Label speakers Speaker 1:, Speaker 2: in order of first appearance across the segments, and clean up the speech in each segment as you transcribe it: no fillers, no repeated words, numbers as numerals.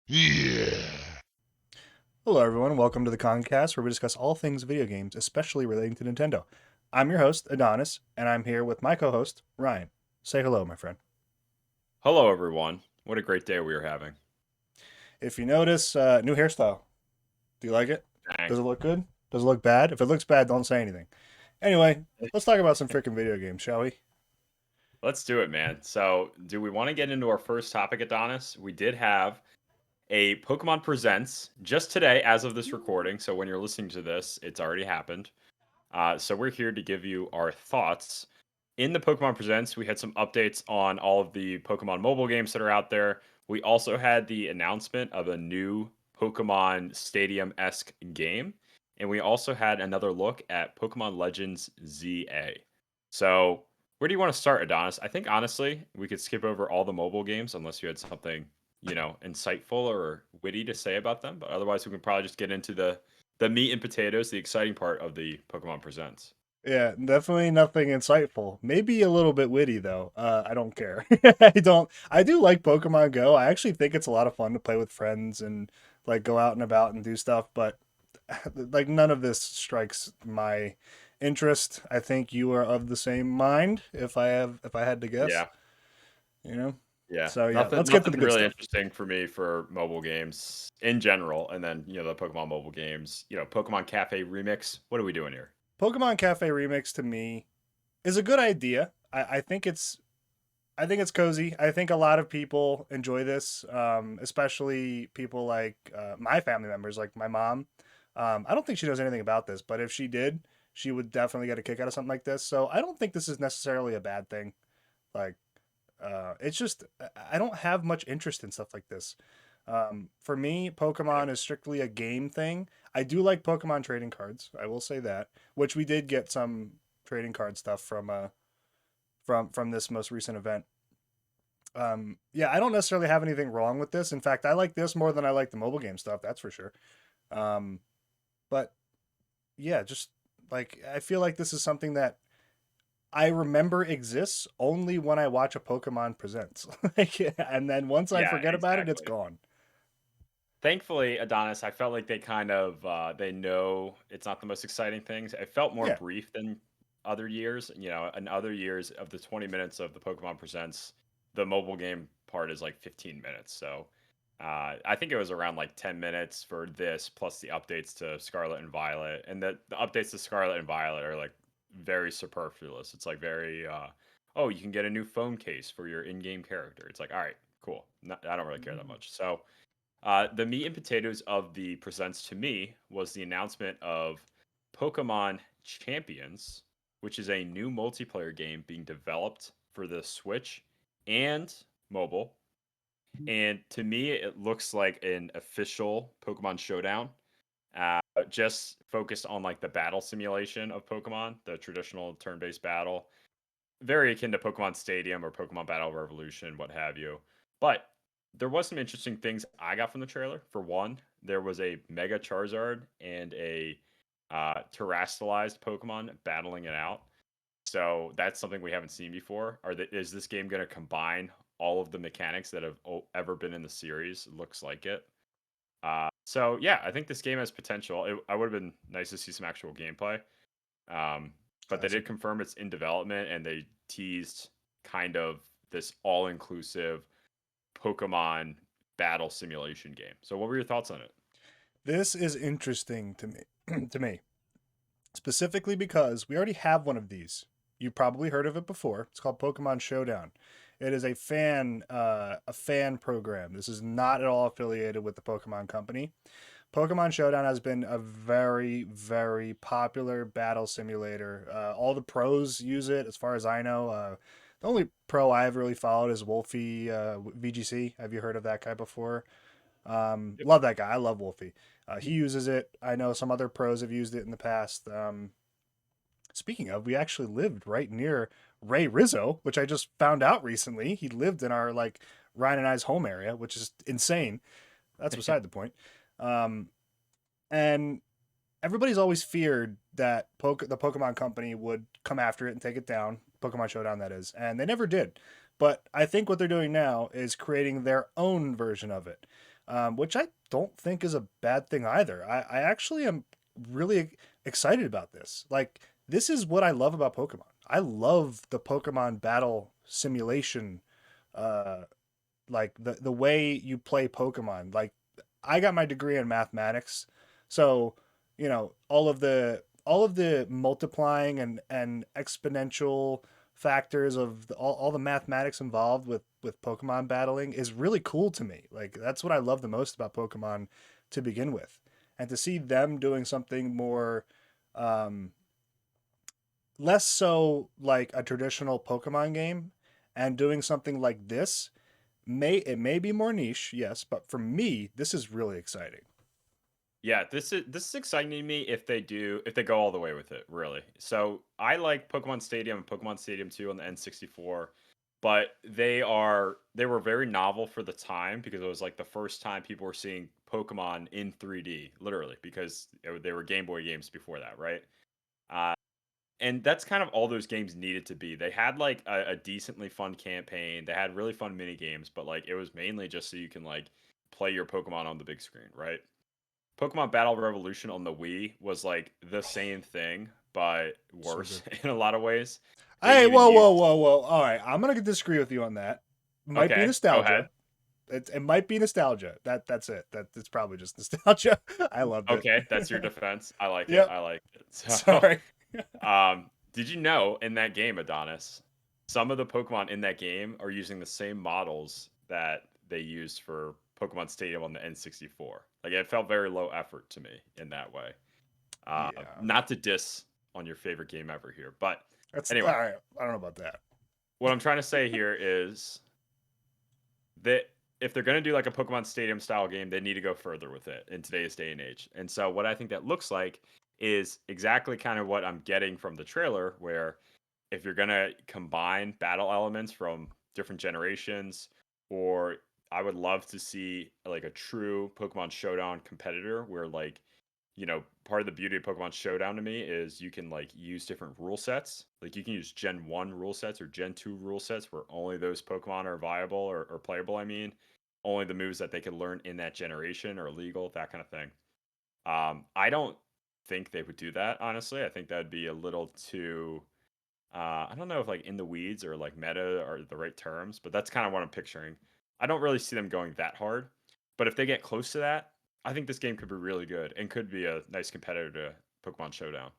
Speaker 1: Yeah.
Speaker 2: Hello, everyone. Welcome to the Concast, where we discuss all things video games, especially relating to Nintendo. I'm your host, Adonis, and I'm here with my co host, Ryan. Say hello, my friend.
Speaker 3: Hello, everyone. What a great day we are having.
Speaker 2: If you notice, new hairstyle. Do you like it? Does
Speaker 3: Thanks.
Speaker 2: it look good? Does it look bad? If it looks bad, don't say anything. Anyway, let's talk about some freaking video games, shall we?
Speaker 3: Let's do it, man. So, do we want to get into our first topic, Adonis? We did have a Pokemon Presents just today, as of this recording. So, when you're listening to this, it's already happened. So, we're here to give you our thoughts. In the Pokemon Presents, we had some updates on all of the Pokemon mobile games that are out there. We also had the announcement of a new Pokemon Stadium esque game. And we also had another look at Pokemon Legends ZA. So, where do you want to start, Adonis? I think honestly, we could skip over all the mobile games unless you had something, insightful or witty to say about them. But otherwise, we can probably just get into the meat and potatoes, the exciting part of the Pokemon Presents.
Speaker 2: Yeah, definitely nothing insightful. Maybe a little bit witty though. I don't care. I don't. I do like Pokemon Go. I actually think it's a lot of fun to play with friends and like go out and about and do stuff. But like none of this strikes my interest. I think you are of the same mind. If I had to guess,
Speaker 3: Yeah,
Speaker 2: you know.
Speaker 3: yeah.
Speaker 2: So yeah,
Speaker 3: Nothing,
Speaker 2: let's get to the
Speaker 3: nothing
Speaker 2: good
Speaker 3: really
Speaker 2: stuff.
Speaker 3: interesting for me for mobile games in general, and then the Pokemon mobile games. Pokemon Cafe Remix. What are we doing here?
Speaker 2: Pokemon Cafe Remix to me is a good idea. I think it's cozy. I think a lot of people enjoy this, especially people like my family members, like my mom. I don't think she knows anything about this, but if she did, she would definitely get a kick out of something like this. So I don't think this is necessarily a bad thing. Like, it's just I don't have much interest in stuff like this. For me, Pokemon is strictly a game thing. I do like Pokemon trading cards. I will say that, which we did get some trading card stuff from this most recent event. Yeah, I don't necessarily have anything wrong with this. In fact, I like this more than I like the mobile game stuff. That's for sure. Um, but yeah, just like I feel like this is something that I remember exists only when I watch a Pokemon Presents. Like, and then once I
Speaker 3: Yeah,
Speaker 2: forget about it, it's
Speaker 3: exactly.
Speaker 2: gone.
Speaker 3: Thankfully, Adonis, I felt like they kind of they know it's not the most exciting things. It felt more
Speaker 2: Yeah,
Speaker 3: brief than other years. In other years of the 20 minutes of the Pokemon Presents, the mobile game part is like 15 minutes. So I think it was around like 10 minutes for this, plus the updates to Scarlet and Violet, and the updates to Scarlet and Violet are like very superfluous. It's like very oh, you can get a new phone case for your in-game character. It's like, all right, cool. I don't really care that much. So. The meat and potatoes of the presents to me was the announcement of Pokemon Champions, which is a new multiplayer game being developed for the Switch and mobile. And to me, it looks like an official Pokemon Showdown, just focused on like the battle simulation of Pokemon, the traditional turn-based battle, very akin to Pokemon Stadium or Pokemon Battle Revolution, what have you. But there was some interesting things I got from the trailer. For one, there was a Mega Charizard and a terrestrialized Pokemon battling it out. So that's something we haven't seen before. Is this game going to combine all of the mechanics that have ever been in the series? Looks like it. So yeah, I think this game has potential. I would have been nice to see some actual gameplay. Um, but they
Speaker 2: classic.
Speaker 3: did confirm it's in development and they teased kind of this all inclusive Pokemon battle simulation game. So, what were your thoughts on it?
Speaker 2: This is interesting to me. To me, specifically because we already have one of these. You probably heard of it before. It's called Pokemon Showdown. It is a fan program. This is not at all affiliated with the Pokemon Company. Pokemon Showdown has been a very, very popular battle simulator. All the pros use it, as far as I know. The only pro I've really followed is Wolfie VGC. Have you heard of that guy before?
Speaker 3: Yep.
Speaker 2: Love that guy. I love Wolfie. He uses it. I know some other pros have used it in the past. Speaking of, we actually lived right near Ray Rizzo, which I just found out recently. He lived in our like Ryan and I's home area, which is insane. That's beside the point. Um, and everybody's always feared that the Pokemon Company would come after it and take it down. Pokemon Showdown, that is, and they never did. But I think what they're doing now is creating their own version of it, which I don't think is a bad thing either. I actually am really excited about this. Like, this is what I love about Pokemon. I love the Pokemon battle simulation, uh, like the way you play Pokemon. Like, I got my degree in mathematics, so all of the multiplying and exponential factors of all the mathematics involved with Pokemon battling is really cool to me. Like, that's what I love the most about Pokemon to begin with, and to see them doing something more, um, less so like a traditional Pokemon game, and doing something like this, may be more niche, yes, but for me, this is really exciting.
Speaker 3: Yeah, this is exciting to me if they go all the way with it, really. So I like Pokemon Stadium and Pokemon Stadium 2 on the N64, but they were very novel for the time because it was like the first time people were seeing Pokemon in 3D, literally, because they were Game Boy games before that, right? Uh, and that's kind of all those games needed to be. They had like a decently fun campaign. They had really fun mini games, but like it was mainly just so you can like play your Pokemon on the big screen, right? Pokemon Battle Revolution on the Wii was like the same thing, but
Speaker 2: So
Speaker 3: worse
Speaker 2: good.
Speaker 3: in a lot of ways. They
Speaker 2: Hey,
Speaker 3: even
Speaker 2: whoa, whoa,
Speaker 3: used
Speaker 2: whoa, whoa. All right, I'm gonna disagree with you on that. Might be
Speaker 3: okay, go
Speaker 2: nostalgia.
Speaker 3: ahead.
Speaker 2: It might be nostalgia. That's it. It's probably just nostalgia. I loved it.
Speaker 3: Okay, that's your defense. I like it.
Speaker 2: Yep.
Speaker 3: I like it. So,
Speaker 2: Sorry.
Speaker 3: did you know in that game, Adonis, some of the Pokemon in that game are using the same models that they used for Pokemon Stadium on the N64? Like it felt very low effort to me in that way.
Speaker 2: Yeah.
Speaker 3: Not to diss on your favorite game ever here, but
Speaker 2: That's all
Speaker 3: anyway,
Speaker 2: right. I don't know about that.
Speaker 3: what I'm trying to say here is that if they're going to do like a Pokemon Stadium style game, they need to go further with it in today's day and age. And so, what I think that looks like is exactly kind of what I'm getting from the trailer, where if you're going to combine battle elements from different generations, or I would love to see like a true Pokemon Showdown competitor where like part of the beauty of Pokemon Showdown to me is you can like use different rule sets. Like you can use Gen 1 rule sets or Gen 2 rule sets where only those Pokemon are viable or playable. I mean, only the moves that they could learn in that generation are legal, that kind of thing. I don't think they would do that, honestly. I think that'd be a little too, I don't know if like in the weeds or like meta are the right terms, but that's kind of what I'm picturing. I don't really see them going that hard. But if they get close to that, I think this game could be really good and could be a nice competitor to Pokemon Showdown.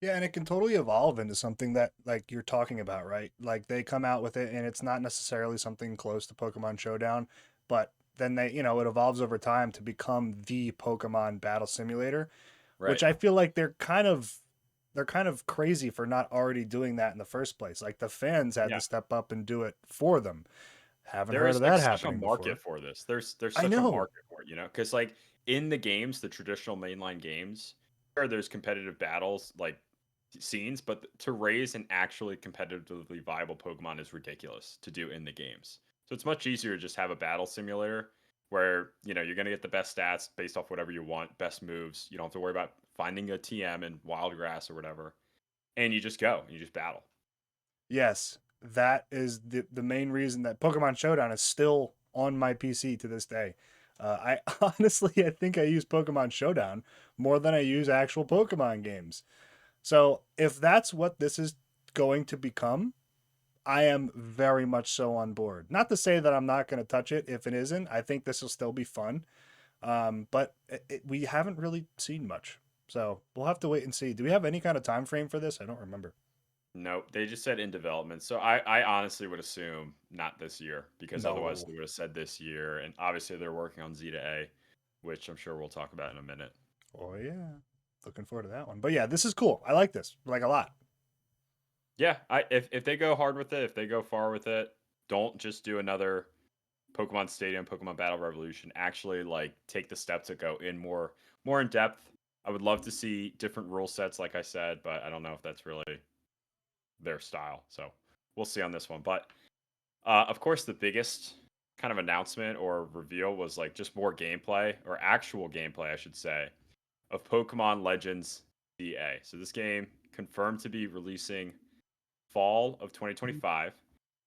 Speaker 2: Yeah, and it can totally evolve into something that, like, you're talking about, right? Like, they come out with it and it's not necessarily something close to Pokemon Showdown, but then it evolves over time to become the Pokemon battle simulator, which
Speaker 3: Right.
Speaker 2: I feel like they're kind of crazy for not already doing that in the first place. Like, the fans had
Speaker 3: Yeah.
Speaker 2: to step up and do it for them. Haven't
Speaker 3: There
Speaker 2: heard of
Speaker 3: is like
Speaker 2: that
Speaker 3: such a
Speaker 2: happening
Speaker 3: market
Speaker 2: before.
Speaker 3: for this. There's
Speaker 2: I
Speaker 3: such a
Speaker 2: know.
Speaker 3: market for it, because like in the games, the traditional mainline games, sure, there's competitive battles like scenes, but to raise an actually competitively viable Pokemon is ridiculous to do in the games. So it's much easier to just have a battle simulator where you're gonna get the best stats based off whatever you want, best moves. You don't have to worry about finding a TM in wild grass or whatever, and you just go and you just battle.
Speaker 2: Yes, that is the main reason that Pokemon Showdown is still on my PC to this day. I honestly, I think I use Pokemon Showdown more than I use actual Pokemon games. So if that's what this is going to become, I am very much so on board. Not to say that I'm not going to touch it if it isn't. I think this will still be fun. But we haven't really seen much, so we'll have to wait and see. Do we have any kind of time frame for this? I don't remember.
Speaker 3: Nope, they just said in development. So I honestly would assume not this year because otherwise
Speaker 2: No.
Speaker 3: they would have said this year. And obviously they're working on Z to A, which I'm sure we'll talk about in a minute.
Speaker 2: Oh yeah, looking forward to that one. But yeah, this is cool. I like this like a lot.
Speaker 3: Yeah, if they go hard with it, if they go far with it, don't just do another Pokemon Stadium, Pokemon Battle Revolution. Actually, like take the step to go in more in depth. I would love to see different rule sets, like I said, but I don't know if that's really their style. So we'll see on this one. But of course, the biggest kind of announcement or reveal was like just more gameplay or actual gameplay, I should say, of Pokemon Legends CA. So this game confirmed to be releasing fall of 2025.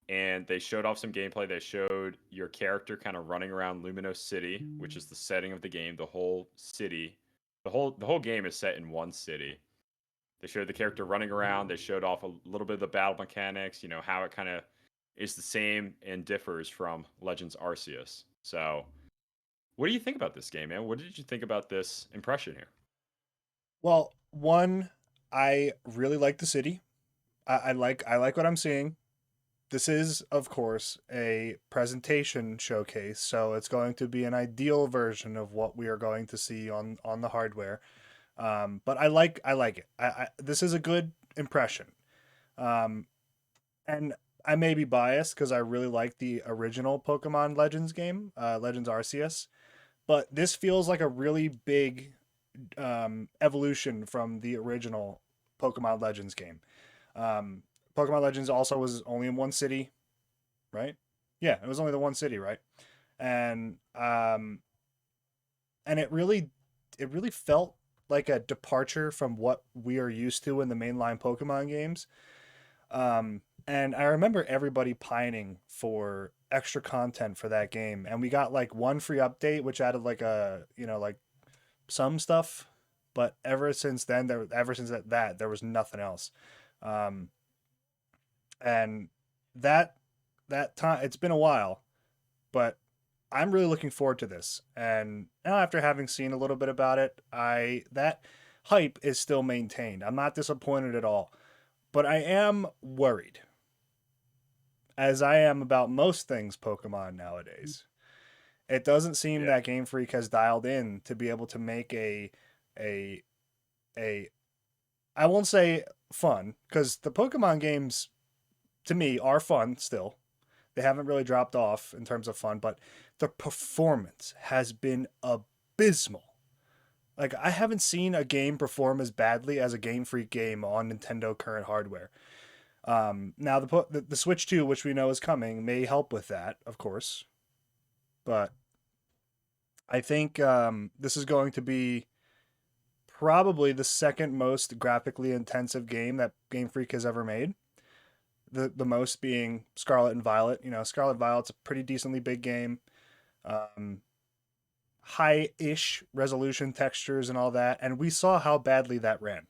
Speaker 3: and they showed off some gameplay. They showed your character kind of running around Luminos City, which is the setting of the game. The whole city, the whole game is set in one city. They showed the character running around. They showed off a little bit of the battle mechanics. You know how it kind of is the same and differs from Legends Arceus. So, what do you think about this game, man? What did you think about this impression here?
Speaker 2: Well, one, I really like the city. I like what I'm seeing. This is, of course, a presentation showcase, so it's going to be an ideal version of what we are going to see on the hardware. But I like it. This is a good impression. Um, and I may be biased because I really like the original Pokemon Legends game, Legends Arceus. But this feels like a really big evolution from the original Pokemon Legends game. Um, Pokemon Legends also was only in one city, right? Yeah, it was only the one city, right? And and it really felt like a departure from what we are used to in the mainline Pokemon games. And I remember everybody pining for extra content for that game, and we got like one free update which added like a like some stuff, but ever since that there was nothing else. Um, and that that time it's been a while, but I'm really looking forward to this. And now after having seen a little bit about it, I that hype is still maintained. I'm not disappointed at all, but I am worried, as I am about most things Pokemon nowadays. It doesn't seem
Speaker 3: Yeah.
Speaker 2: that Game Freak has dialed in to be able to make a a I won't say fun, because the Pokemon games to me are fun still. They haven't really dropped off in terms of fun, but the performance has been abysmal. Like, I haven't seen a game perform as badly as a Game Freak game on Nintendo current hardware. Now the Switch 2, which we know is coming, may help with that, of course, but I think this is going to be probably the second most graphically intensive game that Game Freak has ever made. The most being Scarlet and Violet. Scarlet Violet's a pretty decently big game. Um, High-ish resolution textures and all that, and we saw how badly that ran.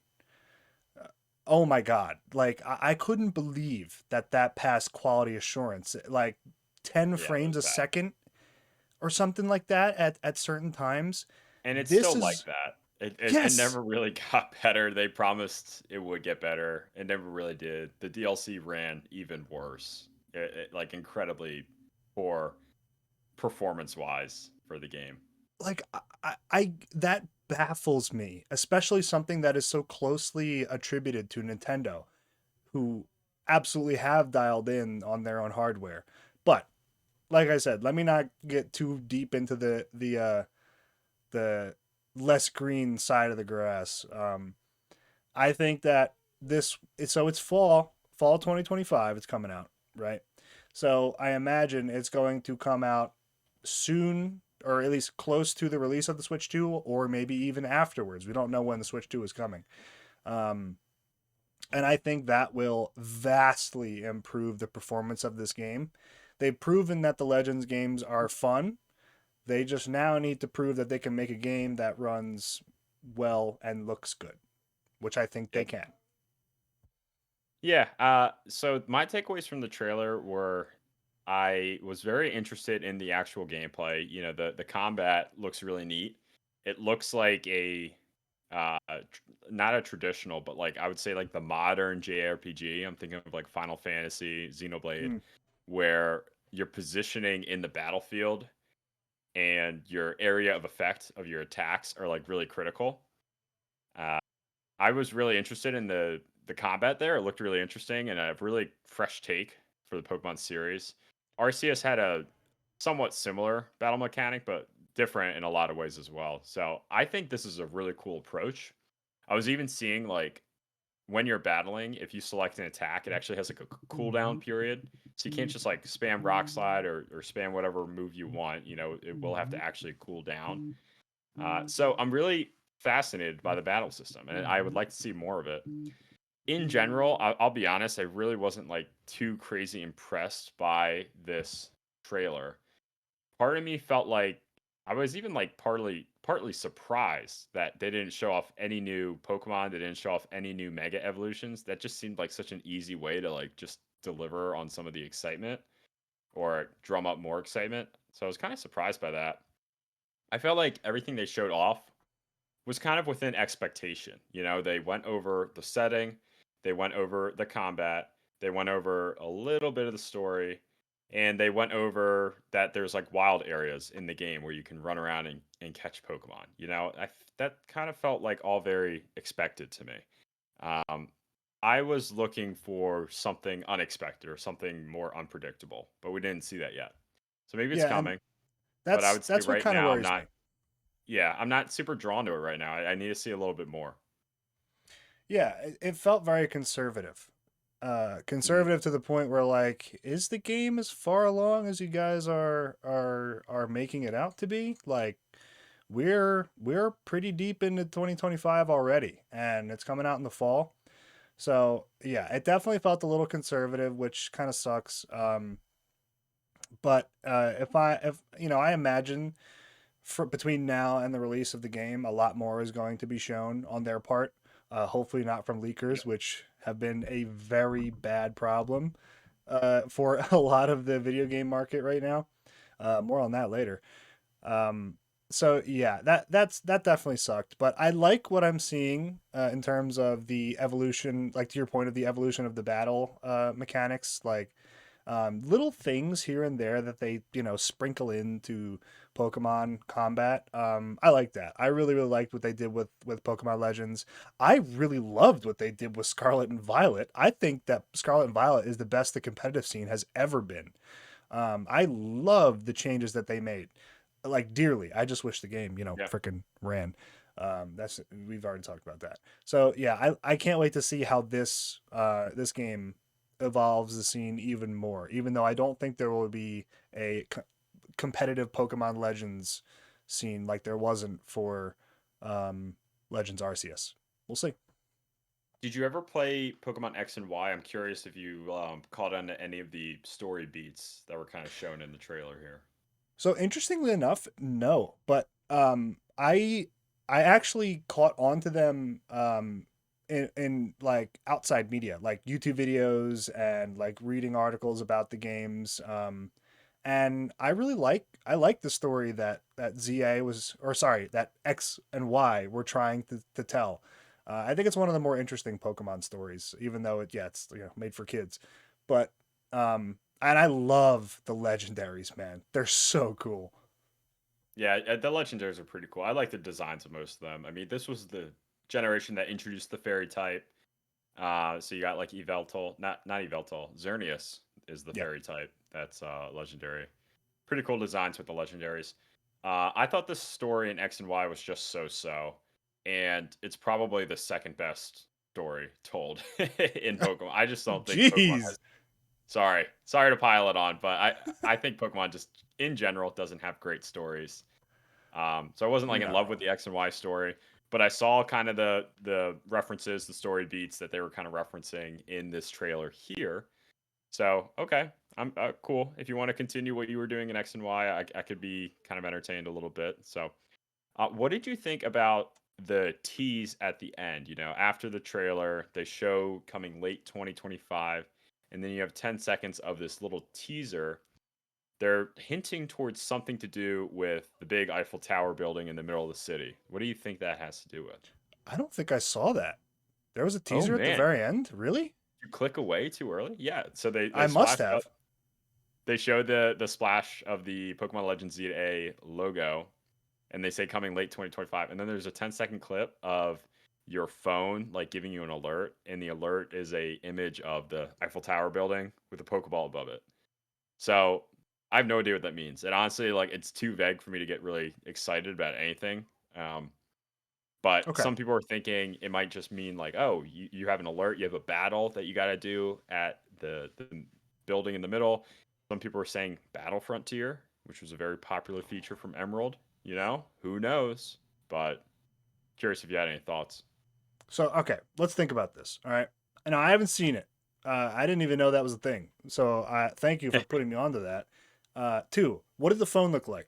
Speaker 2: Oh my god! Like I couldn't believe that passed quality assurance. Like 10
Speaker 3: Yeah, it
Speaker 2: frames
Speaker 3: was
Speaker 2: a
Speaker 3: bad.
Speaker 2: second or something like that at certain times.
Speaker 3: And it's
Speaker 2: This
Speaker 3: still like
Speaker 2: is
Speaker 3: that. It
Speaker 2: yes,
Speaker 3: never really got better. They promised it would get better. It never really did. The DLC ran even worse. Like incredibly poor performance wise for the game.
Speaker 2: like I that baffles me, especially something that is so closely attributed to Nintendo, who absolutely have dialed in on their own hardware. But like I said, let me not get too deep into the less green side of the grass. I think that it's fall 2025. It's coming out, right? So I imagine it's going to come out soon, or at least close to the release of the Switch 2, or maybe even afterwards. We don't know when the Switch 2 is coming. Um, and I think that will vastly improve the performance of this game. They've proven that the Legends games are fun. They just now need to prove that they can make a game that runs well and looks good, which I think they
Speaker 3: Yep.
Speaker 2: can.
Speaker 3: Yeah. So my takeaways from the trailer were I was very interested in the actual gameplay. You know, the combat looks really neat. It looks like not a traditional, but like I would say like the modern JRPG. I'm thinking of like Final Fantasy, Xenoblade,
Speaker 2: Mm.
Speaker 3: where your positioning in the battlefield and your area of effect of your attacks are like really critical. Uh, I was really interested in the combat there. It looked really interesting and a really fresh take for the Pokemon series. RCS had a somewhat similar battle mechanic, but different in a lot of ways as well. So I think this is a really cool approach. I was even seeing like when you're battling, if you select an attack, it actually has like a cooldown period. So you can't just like spam rock slide or spam whatever move you want. You know, it will have to actually cool down. So I'm really fascinated by the battle system, and I would like to see more of it. In general, I'll be honest, I really wasn't like too crazy impressed by this trailer. Part of me felt like I was even like partly surprised that they didn't show off any new Pokemon, they didn't show off any new Mega Evolutions. That just seemed like such an easy way to like just deliver on some of the excitement or drum up more excitement. So I was kind of surprised by that. I felt like everything they showed off was kind of within expectation. You know, they went over the setting, they went over the combat, they went over a little bit of the story, and they went over that there's like wild areas in the game where you can run around and catch Pokemon. You know, that kind of felt like all very expected to me. Um, I was looking for something unexpected or something more unpredictable, but we didn't see that yet. So maybe it's
Speaker 2: Yeah, and
Speaker 3: coming, but I
Speaker 2: that's
Speaker 3: would say
Speaker 2: that's what
Speaker 3: right
Speaker 2: kind of
Speaker 3: now I'm
Speaker 2: worries
Speaker 3: not.
Speaker 2: me.
Speaker 3: Yeah, I'm not super drawn to it right now. I need to see a little bit more.
Speaker 2: Yeah, it felt very conservative.
Speaker 3: Mhm.
Speaker 2: Conservative to the point where like, is the game as far along as you guys are making it out to be? Like, we're pretty deep into 2025 already, and it's coming out in the fall. So yeah, it definitely felt a little conservative, which kind of sucks. But if you know, I imagine for between now and the release of the game, a lot more is going to be shown on their part. Hopefully not from leakers, which have been a very bad problem for a lot of the video game market right now. More on that later. Um, so yeah, that definitely sucked. But I like what I'm seeing in terms of the evolution, like to your point of the evolution of the battle mechanics, like little things here and there that they sprinkle into Pokemon combat. I like that. I really liked what they did with Pokemon Legends. I really loved what they did with Scarlet and Violet. I think that Scarlet and Violet is the best the competitive scene has ever been. I love the changes that they made, like dearly. I just wish the game,
Speaker 3: Yeah.
Speaker 2: freaking ran. That's we've already talked about that. So yeah, I can't wait to see how this game evolves the scene even more. Even though I don't think there will be a competitive Pokemon Legends scene like there wasn't for Legends Arceus. We'll see.
Speaker 3: Did you ever play Pokemon X and Y? I'm curious if you caught on to any of the story beats that were kind of shown in the trailer here.
Speaker 2: So interestingly enough, no, but I actually caught on to them in like outside media, like YouTube videos and like reading articles about the games. And I like the story that ZA was, or sorry, that X and Y were trying to tell. I think it's one of the more interesting Pokemon stories, even though it's made for kids. But and I love the legendaries, man. They're so cool.
Speaker 3: Yeah, the legendaries are pretty cool. I like the designs of most of them. I mean, this was the generation that introduced the fairy type. So you got like Eveltal, not Eveltal, Xerneas is the
Speaker 2: Yeah.
Speaker 3: fairy type. That's legendary. Pretty cool designs with the legendaries. I thought the story in X and Y was just so, and it's probably the second best story told in Pokemon. I just don't think Pokemon
Speaker 2: Jeez.
Speaker 3: has. Sorry to pile it on, but I think Pokemon just in general doesn't have great stories. So I wasn't like in love with
Speaker 2: No.
Speaker 3: the X and Y story, but I saw kind of the references, the story beats that they were kind of referencing in this trailer here. So okay, I'm cool. If you want to continue what you were doing in X and Y, I could be kind of entertained a little bit. So, what did you think about the tease at the end? You know, after the trailer, they show coming late 2025, and then you have 10 seconds of this little teaser. They're hinting towards something to do with the big Eiffel Tower building in the middle of the city. What do you think that has to do with?
Speaker 2: I don't think I saw that. There was a
Speaker 3: Oh
Speaker 2: teaser at the
Speaker 3: man,
Speaker 2: very end? Really?
Speaker 3: you click away too early? Yeah. So they
Speaker 2: I must
Speaker 3: splashed up.
Speaker 2: have.
Speaker 3: They showed the splash of the Pokemon Legends ZA logo, and they say coming late 2025. And then there's a 10-second clip of your phone like giving you an alert, and the alert is a image of the Eiffel Tower building with a Pokeball above it. So I have no idea what that means. And honestly, like it's too vague for me to get really excited about anything. Um, but
Speaker 2: Okay.
Speaker 3: some people are thinking it might just mean like, oh, you have an alert, you have a battle that you got to do at the building in the middle. Some people are saying Battle Frontier, which was a very popular feature from Emerald. You know, who knows? But curious if you had any thoughts.
Speaker 2: So, okay, let's think about this. All right. And I haven't seen it. I didn't even know that was a thing. So thank you for putting me onto that. Two, what did the phone look like?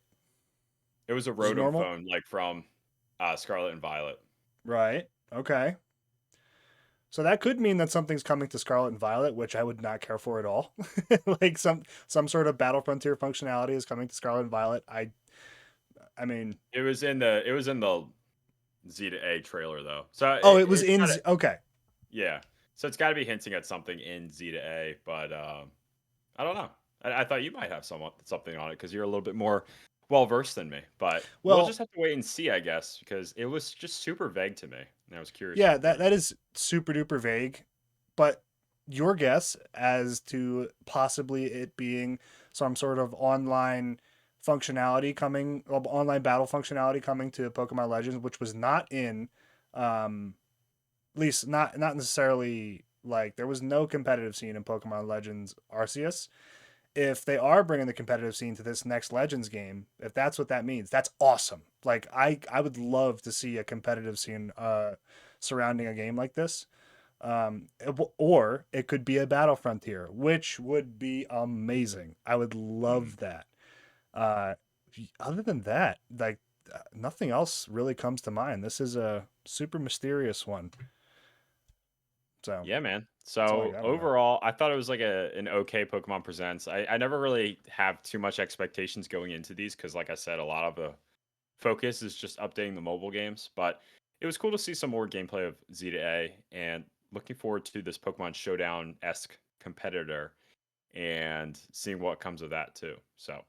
Speaker 3: It was a
Speaker 2: Was it
Speaker 3: Rotom
Speaker 2: normal?
Speaker 3: phone, like from Scarlet and Violet.
Speaker 2: Right. Okay. So that could mean that something's coming to Scarlet and Violet, which I would not care for at all. Like some sort of Battle Frontier functionality is coming to Scarlet and Violet. I mean,
Speaker 3: It was in the Z to A trailer though, so
Speaker 2: oh, it was
Speaker 3: it's
Speaker 2: in
Speaker 3: got to
Speaker 2: okay.
Speaker 3: yeah. So it's got to be hinting at something in Z to A, but I don't know. I thought you might have something on it because you're a little bit more well versed than me. But we'll
Speaker 2: Well,
Speaker 3: just have to wait and see, I guess, because it was just super vague to me, and I was curious your
Speaker 2: yeah, that
Speaker 3: opinion.
Speaker 2: that is super duper vague, but your guess as to possibly it being some sort of online functionality coming, online battle functionality coming to Pokemon Legends, which was not in, at least not necessarily like there was no competitive scene in Pokemon Legends Arceus. If they are bringing the competitive scene to this next Legends game, if that's what that means, that's awesome. Like I would love to see a competitive scene surrounding a game like this. Or it could be a battle frontier, which would be amazing. I would
Speaker 3: Hmm.
Speaker 2: love that. Uh, Other than that, like nothing else really comes to mind. This is a super mysterious one. So
Speaker 3: Yeah, man.
Speaker 2: that's all I
Speaker 3: So
Speaker 2: got on that.
Speaker 3: overall, I thought it was like an okay Pokemon Presents. I never really have too much expectations going into these because, like I said, a lot of the focus is just updating the mobile games. But it was cool to see some more gameplay of Z to A, and looking forward to this Pokemon Showdown esque competitor and seeing what comes of that too. So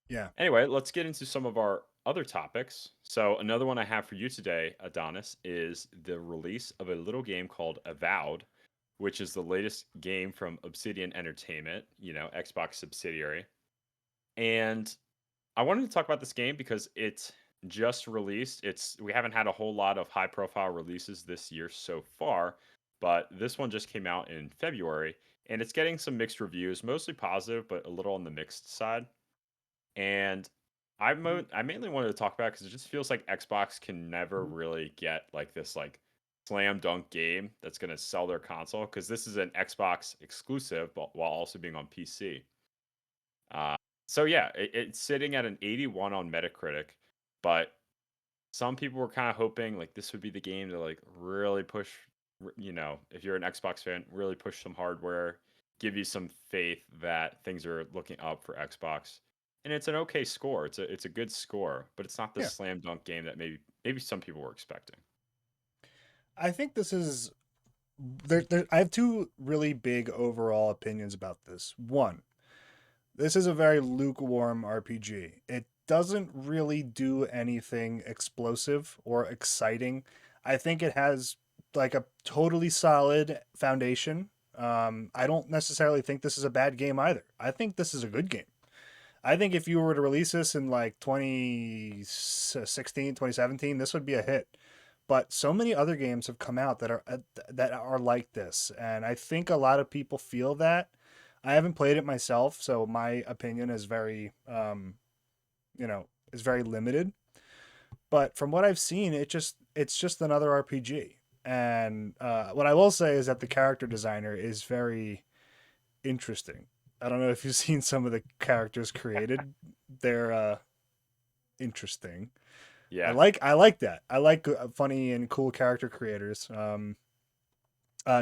Speaker 2: Yeah.
Speaker 3: anyway, let's get into some of our other topics. So another one I have for you today, Adonis, is the release of a little game called Avowed, which is the latest game from Obsidian Entertainment, Xbox subsidiary. And I wanted to talk about this game because it's just released. We haven't had a whole lot of high profile releases this year so far, but this one just came out in February and it's getting some mixed reviews, mostly positive, but a little on the mixed side. And I mainly wanted to talk about because it just feels like Xbox can never really get like this like slam dunk game that's going to sell their console because this is an Xbox exclusive, but while also being on PC. Uh, so yeah, it's sitting at an 81 on Metacritic, but some people were kind of hoping like this would be the game to like really push, if you're an Xbox fan, really push some hardware, give you some faith that things are looking up for Xbox. And it's an okay score. It's a good score, but it's not the
Speaker 2: Yeah.
Speaker 3: slam dunk game that maybe some people were expecting.
Speaker 2: I think this is I have two really big overall opinions about this. One, this is a very lukewarm RPG. It doesn't really do anything explosive or exciting. I think it has like a totally solid foundation. I don't necessarily think this is a bad game either. I think this is a good game. I think if you were to release this in like 2016, 2017, this would be a hit. But so many other games have come out that are like this, and I think a lot of people feel that. I haven't played it myself, so my opinion is very is very limited. But from what I've seen, it's just another RPG. And what I will say is that the character designer is very interesting. I don't know if you've seen some of the characters created. They're interesting.
Speaker 3: Yeah,
Speaker 2: I like that. I like funny and cool character creators.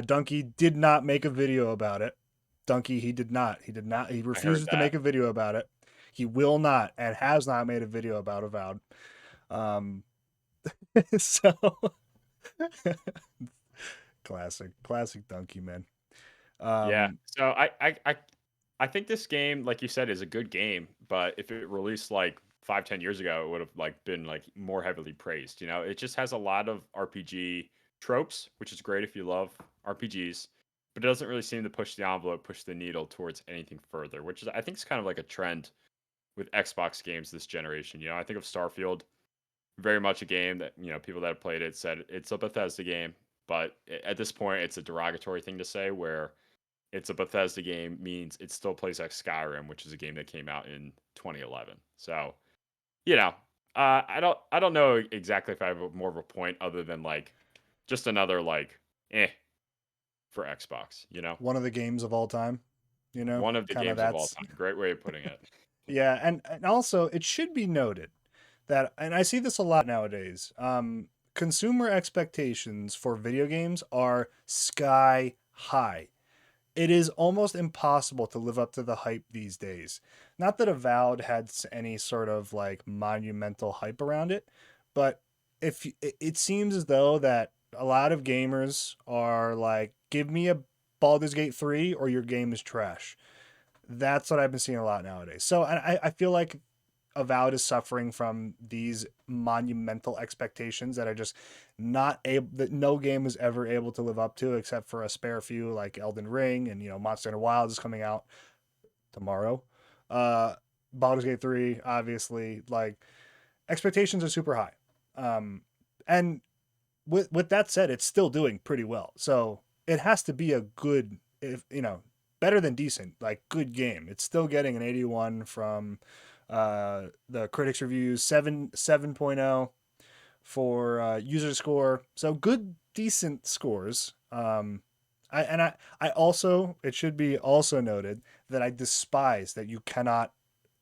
Speaker 2: Donkey did not make a video about it. Donkey, he did not. He did not. He
Speaker 3: I heard
Speaker 2: refuses to
Speaker 3: that.
Speaker 2: make a video about it. He will not and has not made a video about Avowed. Um, so classic Donkey man.
Speaker 3: Yeah.
Speaker 2: Um,
Speaker 3: So I think this game, like you said, is a good game, but if it released like 5, 10 years ago, it would have like been like more heavily praised. It just has a lot of RPG tropes, which is great if you love RPGs, but it doesn't really seem to push the envelope, push the needle towards anything further, which is I think is kind of like a trend with Xbox games this generation. I think of Starfield, very much a game that people that have played it said it's a Bethesda game, but at this point, it's a derogatory thing to say where it's a Bethesda game means it still plays like Skyrim, which is a game that came out in 2011. So, you know, I don't know exactly if I have more of a point other than like just another like eh for Xbox. You know,
Speaker 2: One of the games of all time,
Speaker 3: one of the
Speaker 2: kind of
Speaker 3: games of all
Speaker 2: that's
Speaker 3: time. Great way of putting it.
Speaker 2: yeah, and also it should be noted that, and I see this a lot nowadays. Consumer expectations for video games are sky high. It is almost impossible to live up to the hype these days. Not that Avowed had any sort of like monumental hype around it, but if it seems as though that a lot of gamers are like, give me a Baldur's Gate 3 or your game is trash. That's what I've been seeing a lot nowadays. So I feel like Avowed is suffering from these monumental expectations that are just not able, that no game was ever able to live up to, except for a spare few like Elden Ring, and Monster Hunter Wilds is coming out tomorrow. Uh, Baldur's Gate 3, obviously, like expectations are super high. And with that said, it's still doing pretty well. So it has to be a good, if better than decent, like good game. It's still getting an 81 from the critics reviews, 7.0 for user score. So good, decent scores. I also, it should be also noted that I despise that you cannot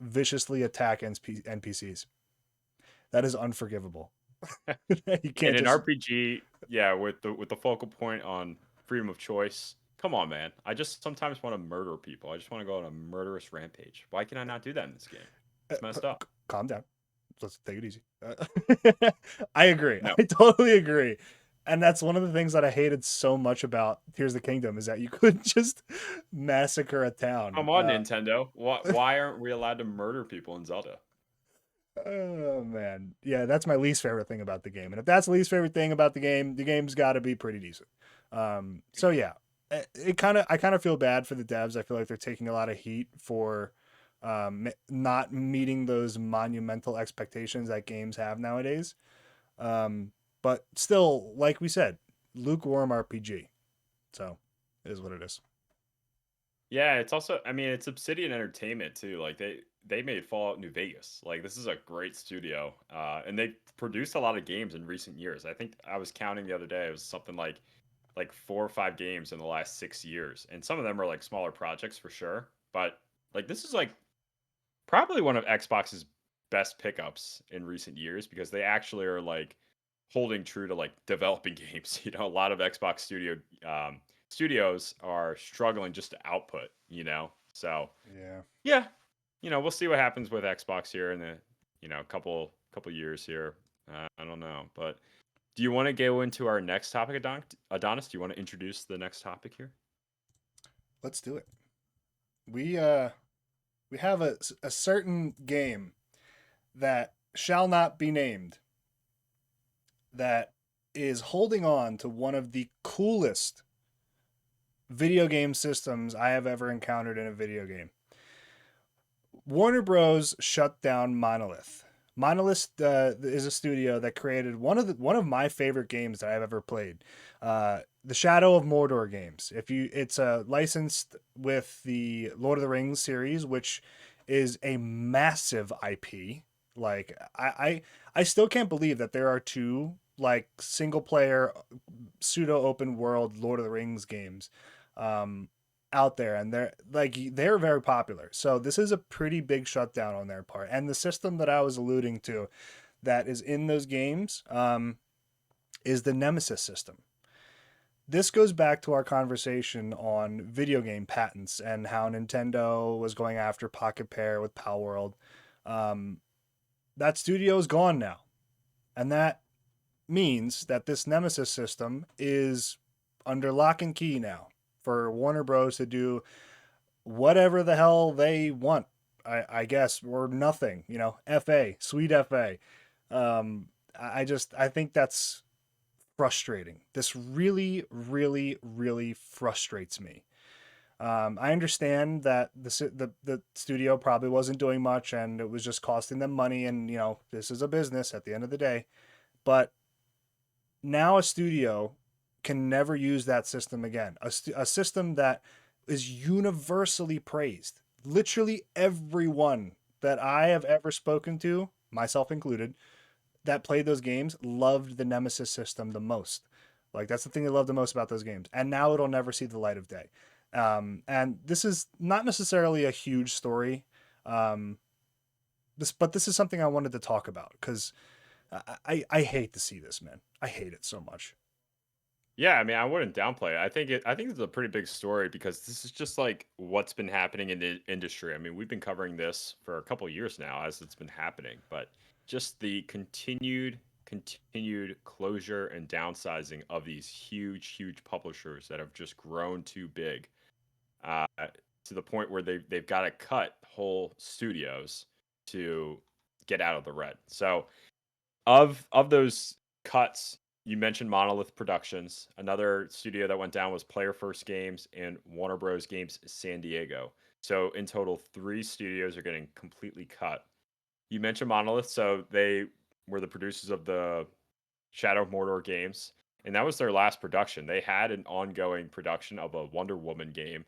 Speaker 2: viciously attack NPCs. That is unforgivable. You
Speaker 3: In
Speaker 2: can't
Speaker 3: an
Speaker 2: just
Speaker 3: RPG, yeah, with the focal point on freedom of choice. Come on, man. I just sometimes want to murder people. I just want to go on a murderous rampage. Why can I not do that in this game? It's messed up.
Speaker 2: calm down. Let's take it easy. I agree.
Speaker 3: No.
Speaker 2: I totally agree. And that's one of the things that I hated so much about Tears of the Kingdom is that you couldn't just massacre a town.
Speaker 3: Come on, Nintendo. Why aren't we allowed to murder people in Zelda?
Speaker 2: Oh man, yeah, that's my least favorite thing about the game. And if that's the least favorite thing about the game's got to be pretty decent. So yeah, I kind of feel bad for the devs. I feel like they're taking a lot of heat for not meeting those monumental expectations that games have nowadays. But still, like we said, lukewarm RPG. So it is what it is.
Speaker 3: Yeah, it's also, I mean, it's Obsidian Entertainment too. Like they made Fallout New Vegas. Like this is a great studio, and they produced a lot of games in recent years. I think I was counting the other day. It was something like 4 or 5 games in the last 6 years, and some of them are like smaller projects for sure. But like this is like probably one of Xbox's best pickups in recent years because they actually are like holding true to like developing games. You know, a lot of Xbox studios are struggling just to output. So
Speaker 2: Yeah.
Speaker 3: yeah, we'll see what happens with Xbox here in the couple years here. I don't know, but do you want to go into our next topic, Adonis? Do you want to introduce the next topic here?
Speaker 2: Let's do it. We have a certain game that shall not be named that is holding on to one of the coolest video game systems I have ever encountered in a video game. Warner Bros. Shut down Monolith. Monolith is a studio that created one of my favorite games that I've ever played, the Shadow of Mordor games. It's licensed with the Lord of the Rings series, which is a massive IP. Like I still can't believe that there are two like single player pseudo open world Lord of the Rings games out there, and they're very popular. So this is a pretty big shutdown on their part. And the system that I was alluding to that is in those games is the Nemesis system. This goes back to our conversation on video game patents and how Nintendo was going after Pocket Pair with Pal World. That studio is gone now. And that means that this Nemesis system is under lock and key now for Warner Bros. To do whatever the hell they want, I guess, or nothing, FA, sweet FA. I think that's frustrating. This really, really, really frustrates me. I understand that the studio probably wasn't doing much and it was just costing them money, and this is a business at the end of the day. But now a studio can never use that system again. A system that is universally praised. Literally everyone that I have ever spoken to, myself included, that played those games loved the Nemesis system the most. Like that's the thing they love the most about those games. And now it'll never see the light of day. And this is not necessarily a huge story. Um, but this is something I wanted to talk about because I hate to see this, man. I hate it so much.
Speaker 3: Yeah, I mean, I wouldn't downplay it. I think it's a pretty big story because this is just like what's been happening in the industry. I mean, we've been covering this for a couple years now as it's been happening, but just the continued closure and downsizing of these huge publishers that have just grown too big, uh, to the point where they've got to cut whole studios to get out of the red. So of those cuts, you mentioned Monolith Productions. Another studio that went down was Player First Games and Warner Bros. Games San Diego. So in total, 3 studios are getting completely cut. You mentioned Monolith, so they were the producers of the Shadow of Mordor games, and that was their last production. They had an ongoing production of a Wonder Woman game,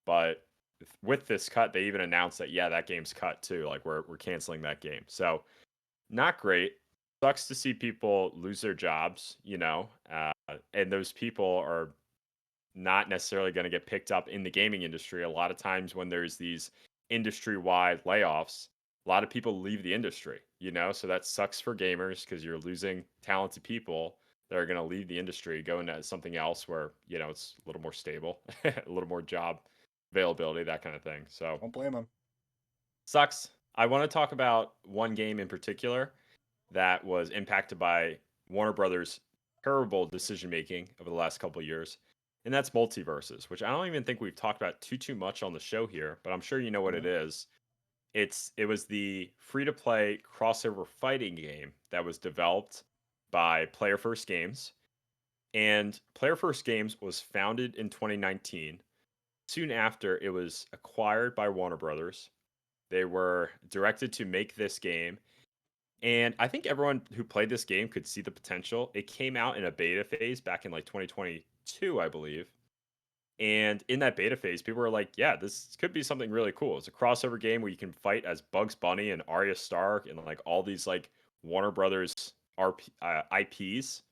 Speaker 3: but with this cut, they even announced that yeah, that game's cut too. Like we're canceling that game. So not great. Sucks to see people lose their jobs, and those people are not necessarily going to get picked up in the gaming industry. A lot of times when there's these industry-wide layoffs, a lot of people leave the industry, so that sucks for gamers because you're losing talented people that are going to leave the industry, go into something else where, it's a little more stable, a little more job availability, that kind of thing. So
Speaker 2: Don't blame them.
Speaker 3: sucks. I want to talk about one game in particular that was impacted by Warner Brothers' terrible decision making over the last couple of years, and that's multiverses, which I don't even think we've talked about too much on the show here, but I'm sure you know what it is. It was the free to play crossover fighting game that was developed by Player First Games, and Player First Games was founded in 2019. Soon after, it was acquired by Warner Brothers. They were directed to make this game, and I think everyone who played this game could see the potential. It came out in a beta phase back in like 2022, I believe. And in that beta phase, people were like, yeah, this could be something really cool. It's a crossover game where you can fight as Bugs Bunny and Arya Stark and like all these like Warner Brothers IPs.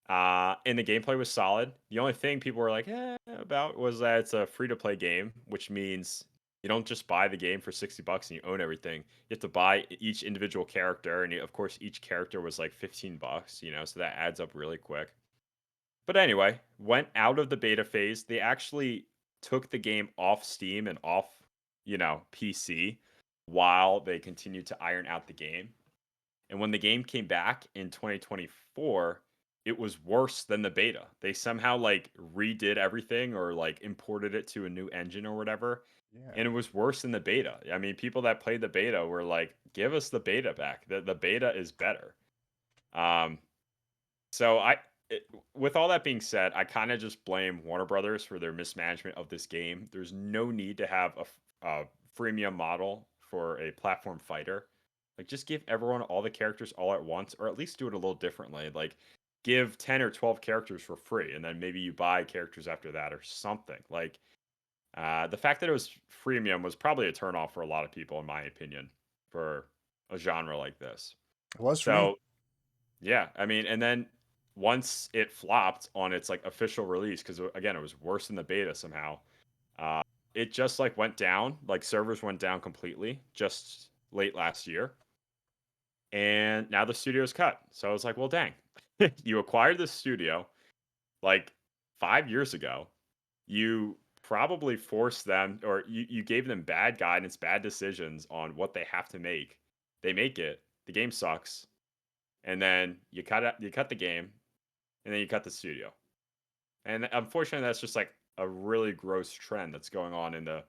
Speaker 3: And the gameplay was solid. The only thing people were like, about was that it's a free to play game, which means you don't just buy the game for $60 and you own everything. You have to buy each individual character, and of course, each character was like $15, so that adds up really quick. But anyway, went out of the beta phase. They actually took the game off Steam and off, PC while they continued to iron out the game. And when the game came back in 2024, it was worse than the beta. They somehow like redid everything or like imported it to a new engine or whatever.
Speaker 2: Yeah.
Speaker 3: And it was worse than the beta. I mean, people that played the beta were like, give us the beta back. The beta is better. Um, so with all that being said, I kind of just blame Warner Brothers for their mismanagement of this game. There's no need to have a freemium model for a platform fighter. Like, just give everyone all the characters all at once, or at least do it a little differently. Like, give 10 or 12 characters for free, and then maybe you buy characters after that or something. Like, the fact that it was freemium was probably a turnoff for a lot of people, in my opinion, for a genre like this.
Speaker 2: It was for me.
Speaker 3: So, yeah, I mean, and then once it flopped on its like official release, because again, it was worse than the beta somehow. Uh, it just like went down, like servers went down completely just late last year, and now the studio's cut. So I was like, well, dang, you acquired this studio like 5 years ago. You probably forced them, or you gave them bad guidance, bad decisions on what they have to make. They make it. The game sucks, and then you cut the game, and then you cut the studio. And unfortunately, that's just like a really gross trend that's going on in the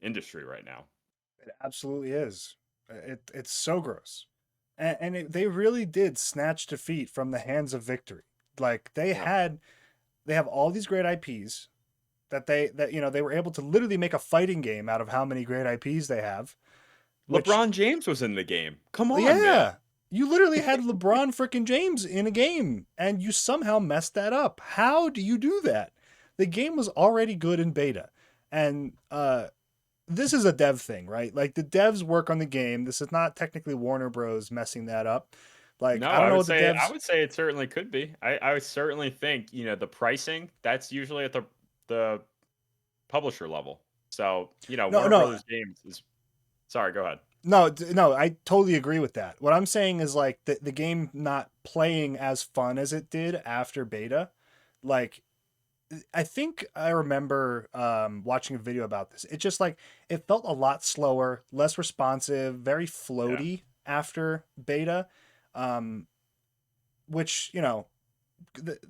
Speaker 3: industry right now.
Speaker 2: It absolutely is. It's so gross, and they really did snatch defeat from the hands of victory. Like
Speaker 3: Yeah.
Speaker 2: they have all these great IPs that they were able to literally make a fighting game out of how many great IPs they have. Which,
Speaker 3: LeBron James was in the game. Come on, man.
Speaker 2: yeah, you literally had LeBron freaking James in a game, and you somehow messed that up. How do you do that? The game was already good in beta, and this is a dev thing, right? Like the devs work on the game. This is not technically Warner Bros. Messing that up. Like,
Speaker 3: No,
Speaker 2: I don't know what the
Speaker 3: I
Speaker 2: devs.
Speaker 3: would say it certainly could be. I would certainly think, the pricing, that's usually at the publisher level. So,
Speaker 2: No,
Speaker 3: Warner
Speaker 2: no,
Speaker 3: Brothers Games is sorry, go ahead.
Speaker 2: no, no. I totally agree with that. What I'm saying is like the game not playing as fun as it did after beta. Like, I think I remember watching a video about this. It just like it felt a lot slower, less responsive, very
Speaker 3: Yeah.
Speaker 2: floaty after beta, um, which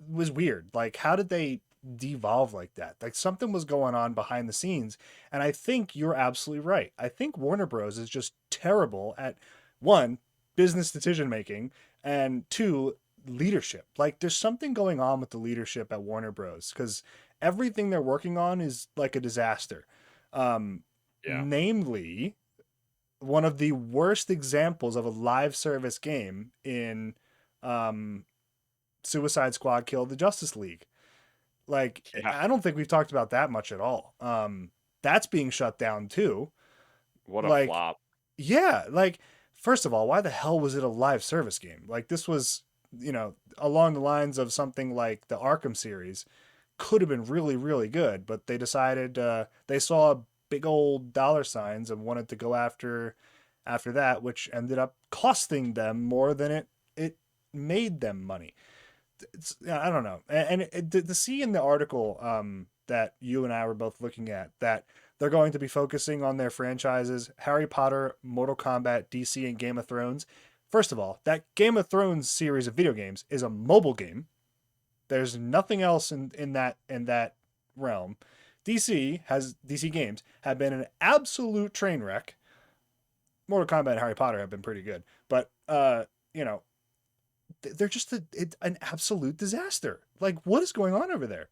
Speaker 2: was weird. Like, how did they devolve like that? Like something was going on behind the scenes, and I think you're absolutely right. I think Warner Bros is just terrible at one, business decision making, and two, leadership. Like there's something going on with the leadership at Warner Bros because everything they're working on is like a disaster. Um,
Speaker 3: Yeah.
Speaker 2: namely, one of the worst examples of a live service game in um, Suicide Squad killed the Justice League. Like,
Speaker 3: Yeah.
Speaker 2: I don't think we've talked about that much at all. That's being shut down too.
Speaker 3: What a
Speaker 2: Like,
Speaker 3: flop.
Speaker 2: yeah, like, first of all, why the hell was it a live service game? Like, this was, along the lines of something like the Arkham series, could have been really, really good, but they decided they saw big old dollar signs and wanted to go after that, which ended up costing them more than it made them money. I don't know. And to see in the article that you and I were both looking at that they're going to be focusing on their franchises Harry Potter, Mortal Kombat, DC, and Game of Thrones. First of all, that Game of Thrones series of video games is a mobile game. There's nothing else in that realm. DC games have been an absolute train wreck. Mortal Kombat and Harry Potter have been pretty good, but you know, they're just an absolute disaster. Like, what is going on over there?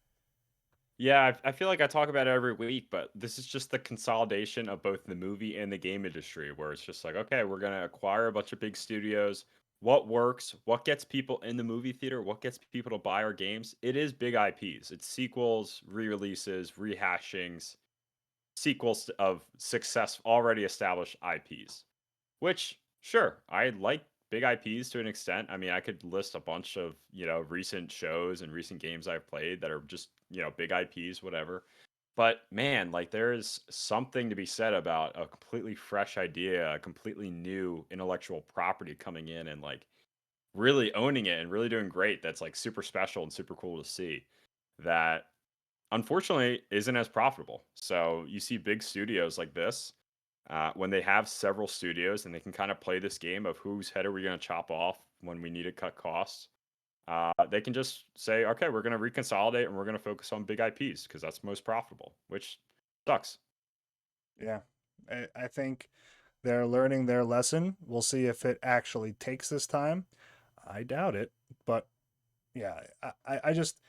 Speaker 3: Yeah, I feel like I talk about it every week, but this is just the consolidation of both the movie and the game industry, where it's just like, okay, we're going to acquire a bunch of big studios. What works? What gets people in the movie theater? What gets people to buy our games? It is big IPs. It's sequels, re-releases, rehashings, sequels of success already established IPs. Which, sure, I like big IPs to an extent. I mean, I could list a bunch of, recent shows and recent games I've played that are just, big IPs, whatever. But man, like there is something to be said about a completely fresh idea, a completely new intellectual property coming in and like really owning it and really doing great. That's like super special and super cool to see. That unfortunately isn't as profitable. So you see big studios like this when they have several studios and they can kind of play this game of whose head are we going to chop off when we need to cut costs. They can just say, okay, we're going to reconsolidate and we're going to focus on big IPs because that's most profitable, which sucks.
Speaker 2: Yeah, I think they're learning their lesson. We'll see if it actually takes this time. I doubt it, but yeah, I just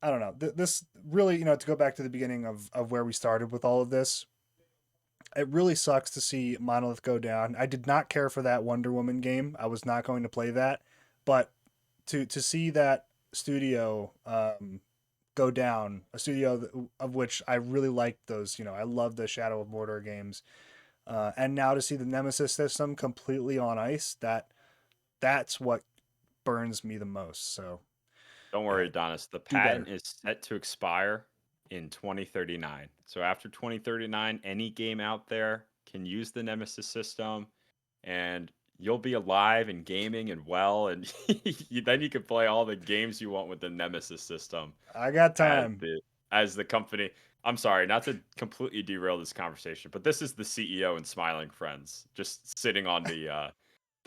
Speaker 2: I don't know. This really, to go back to the beginning of where we started with all of this, it really sucks to see Monolith go down. I did not care for that Wonder Woman game. I was not going to play that, but to see that studio go down, a studio of which I really liked those. I love the Shadow of Mordor games, and now to see the Nemesis system completely on ice, that's what burns me the most. So
Speaker 3: Don't
Speaker 2: yeah,
Speaker 3: worry, Adonis. The
Speaker 2: do better.
Speaker 3: patent is set to expire in 2039. So after 2039, any game out there can use the Nemesis system and you'll be alive and gaming and well and then you can play all the games you want with the Nemesis system
Speaker 2: I got
Speaker 3: as
Speaker 2: time.
Speaker 3: the company. I'm sorry, not to completely derail this conversation, but this is the CEO and Smiling Friends just sitting on the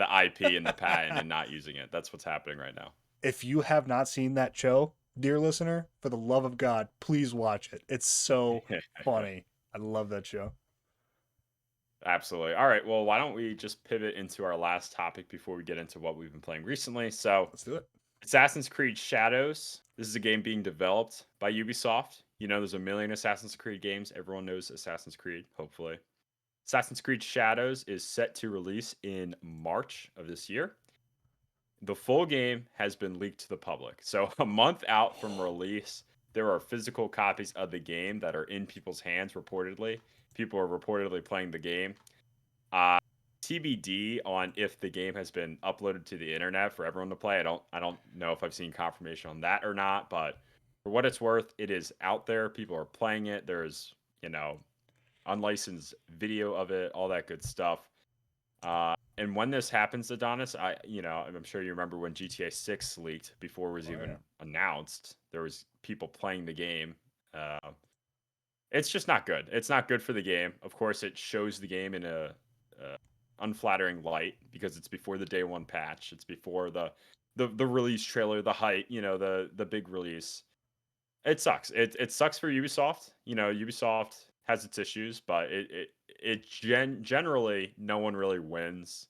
Speaker 3: IP and the patent and not using it. That's what's happening right now.
Speaker 2: If you have not seen that show, dear listener, for the love of God, please watch it. It's so funny. I love that show.
Speaker 3: Absolutely. All right. Well, why don't we just pivot into our last topic before we get into what we've been playing recently? So,
Speaker 2: Let's do it.
Speaker 3: Assassin's Creed Shadows. This is a game being developed by Ubisoft. There's a million Assassin's Creed games. Everyone knows Assassin's Creed, hopefully. Assassin's Creed Shadows is set to release in March of this year. The full game has been leaked to the public. So, a month out from release, there are physical copies of the game that are in people's hands, reportedly. People are reportedly playing the game. TBD on if the game has been uploaded to the internet for everyone to play. I don't know if I've seen confirmation on that or not, but for what it's worth, it is out there. People are playing it. There's, you know, unlicensed video of it, all that good stuff. And when this happens, Adonis, I'm sure you remember when GTA 6 leaked before it was
Speaker 2: Oh yeah.
Speaker 3: even announced. There was people playing the game. Uh, it's just not good. It's not good for the game. Of course, it shows the game in a unflattering light because it's before the day one patch. It's before the release trailer, the hype, the big release. It sucks. It sucks for Ubisoft. Ubisoft has its issues, but generally no one really wins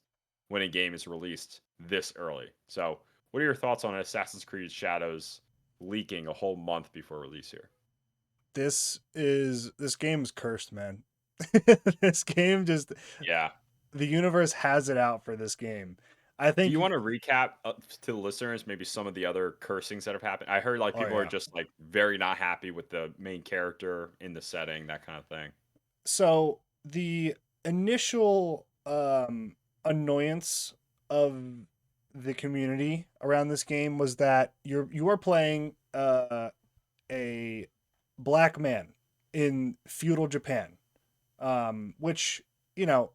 Speaker 3: when a game is released this early. So, what are your thoughts on Assassin's Creed Shadows leaking a whole month before release here?
Speaker 2: This game's cursed, man. This game just
Speaker 3: Yeah.
Speaker 2: the universe has it out for this game. I
Speaker 3: Do
Speaker 2: think
Speaker 3: you want to recap to the listeners maybe some of the other cursings that have happened? I heard like
Speaker 2: oh
Speaker 3: people are
Speaker 2: yeah.
Speaker 3: just like very not happy with the main character in the setting, that kind of thing.
Speaker 2: So the initial annoyance of the community around this game was that you are playing a black man in feudal Japan, which you know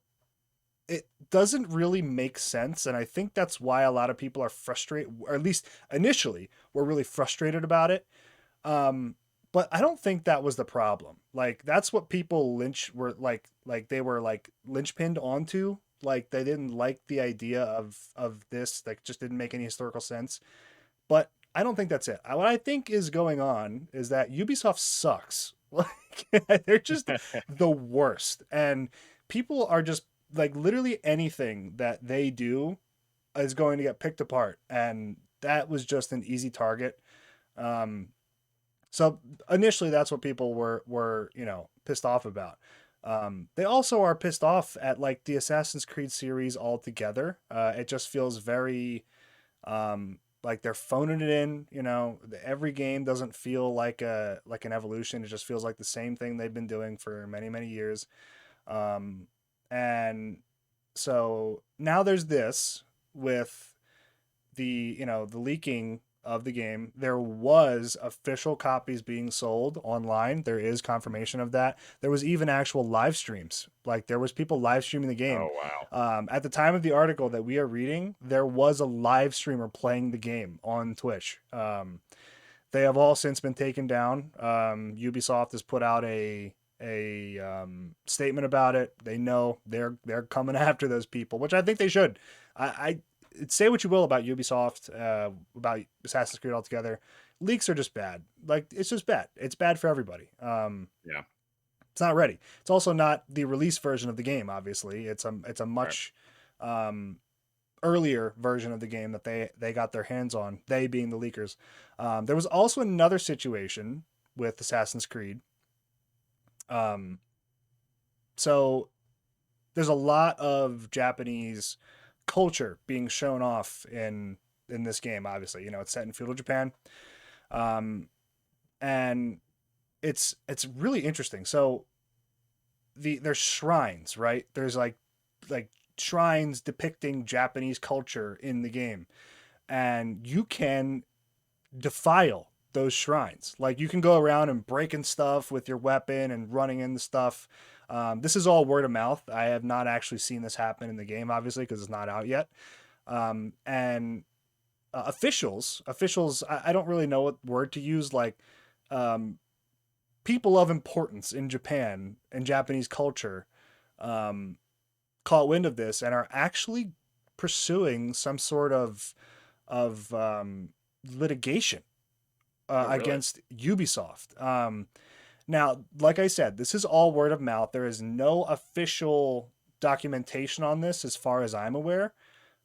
Speaker 2: it doesn't really make sense, and I think that's why a lot of people are frustrated, or at least initially were really frustrated about it. Um, but I don't think that was the problem. Like that's what people they were like linchpinned onto. Like they didn't like the idea of this. Like just didn't make any historical sense. But I don't think that's it. What I think is going on is that Ubisoft sucks. Like they're just the worst, and people are just like literally anything that they do is going to get picked apart, and that was just an easy target. Um, so initially, that's what people were pissed off about. They also are pissed off at like the Assassin's Creed series altogether. It just feels very like they're phoning it in. Every game doesn't feel like an evolution. It just feels like the same thing they've been doing for many years. Um, and so now there's this with the leaking of the game. There was official copies being sold online. There is confirmation of that. There was even actual live streams. Like there was people live streaming the game.
Speaker 3: Oh wow.
Speaker 2: At the time of the article that we are reading, there was a live streamer playing the game on Twitch. They have all since been taken down. Ubisoft has put out a statement about it. They know they're coming after those people, which I think they should. I say what you will about Ubisoft, about Assassin's Creed altogether. Leaks are just bad. Like it's just bad. It's bad for everybody.
Speaker 3: Yeah.
Speaker 2: It's not ready. It's also not the release version of the game. Obviously, it's a
Speaker 3: Right.
Speaker 2: much earlier version of the game that they got their hands on. They being the leakers. There was also another situation with Assassin's Creed. So there's a lot of Japanese culture being shown off in this game. Obviously, it's set in feudal Japan, um, and it's really interesting. So there's shrines, right? There's like shrines depicting Japanese culture in the game, and you can defile those shrines. Like you can go around and breaking stuff with your weapon and running into stuff. This is all word of mouth. I have not actually seen this happen in the game, obviously, because it's not out yet. And officials, I don't really know what word to use. Like people of importance in Japan and Japanese culture caught wind of this and are actually pursuing some sort of litigation
Speaker 3: Oh really?
Speaker 2: against Ubisoft. Now, like I said, this is all word of mouth. There is no official documentation on this, as far as I'm aware.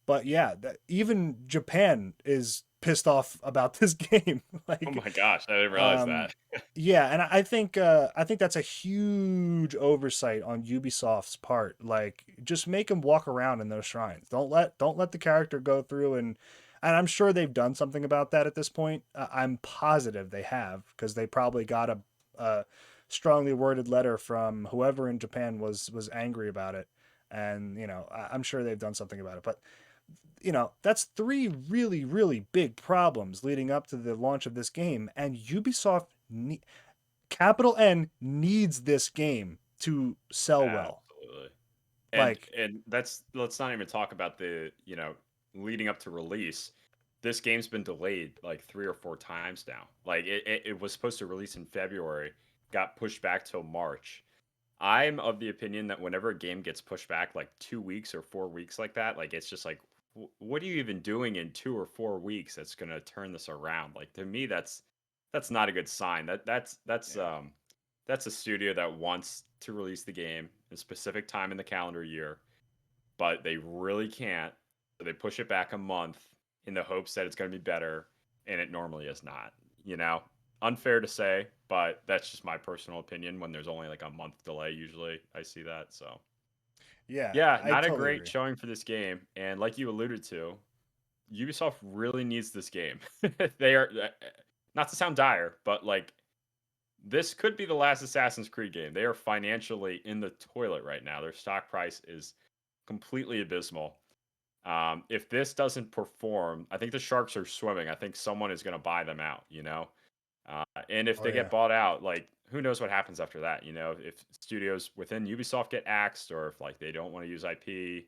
Speaker 2: But yeah, even Japan is pissed off about this game.
Speaker 3: Oh
Speaker 2: Like,
Speaker 3: my gosh, I didn't realize
Speaker 2: um,
Speaker 3: that.
Speaker 2: yeah, and I think that's a huge oversight on Ubisoft's part. Like, just make them walk around in those shrines. Don't let the character go through and I'm sure they've done something about that at this point. I'm positive they have because they probably got a strongly worded letter from whoever in Japan was angry about it. and I'm sure they've done something about it. But that's three really, really big problems leading up to the launch of this game, and Ubisoft, capital N, needs this game to sell well.
Speaker 3: Absolutely. And
Speaker 2: Like,
Speaker 3: and that's let's not even talk about the, leading up to release. This game's been delayed like 3 or 4 times now. Like it was supposed to release in February, got pushed back till March. I'm of the opinion that whenever a game gets pushed back like 2 weeks or 4 weeks like that, like it's just like, what are you even doing in 2 or 4 weeks that's gonna turn this around? Like to me, that's not a good sign.
Speaker 2: yeah,
Speaker 3: That's a studio that wants to release the game in a specific time in the calendar year, but they really can't. So they push it back a month in the hopes that it's going to be better, and it normally is not. You know, Unfair to say, but that's just my personal opinion. When there's only like a month delay, usually I see that. So
Speaker 2: yeah,
Speaker 3: yeah,
Speaker 2: I
Speaker 3: not a
Speaker 2: totally
Speaker 3: great
Speaker 2: agree.
Speaker 3: showing for this game. And like you alluded to, Ubisoft really needs this game. They are not to sound dire, but like this could be the last Assassin's Creed game. They are financially in the toilet right now. Their stock price is completely abysmal. If this doesn't perform, I think the sharks are swimming. I think someone is going to buy them out, and if
Speaker 2: Oh
Speaker 3: they get
Speaker 2: yeah,
Speaker 3: bought out, like who knows what happens after that? If studios within Ubisoft get axed, or if like they don't want to use IP,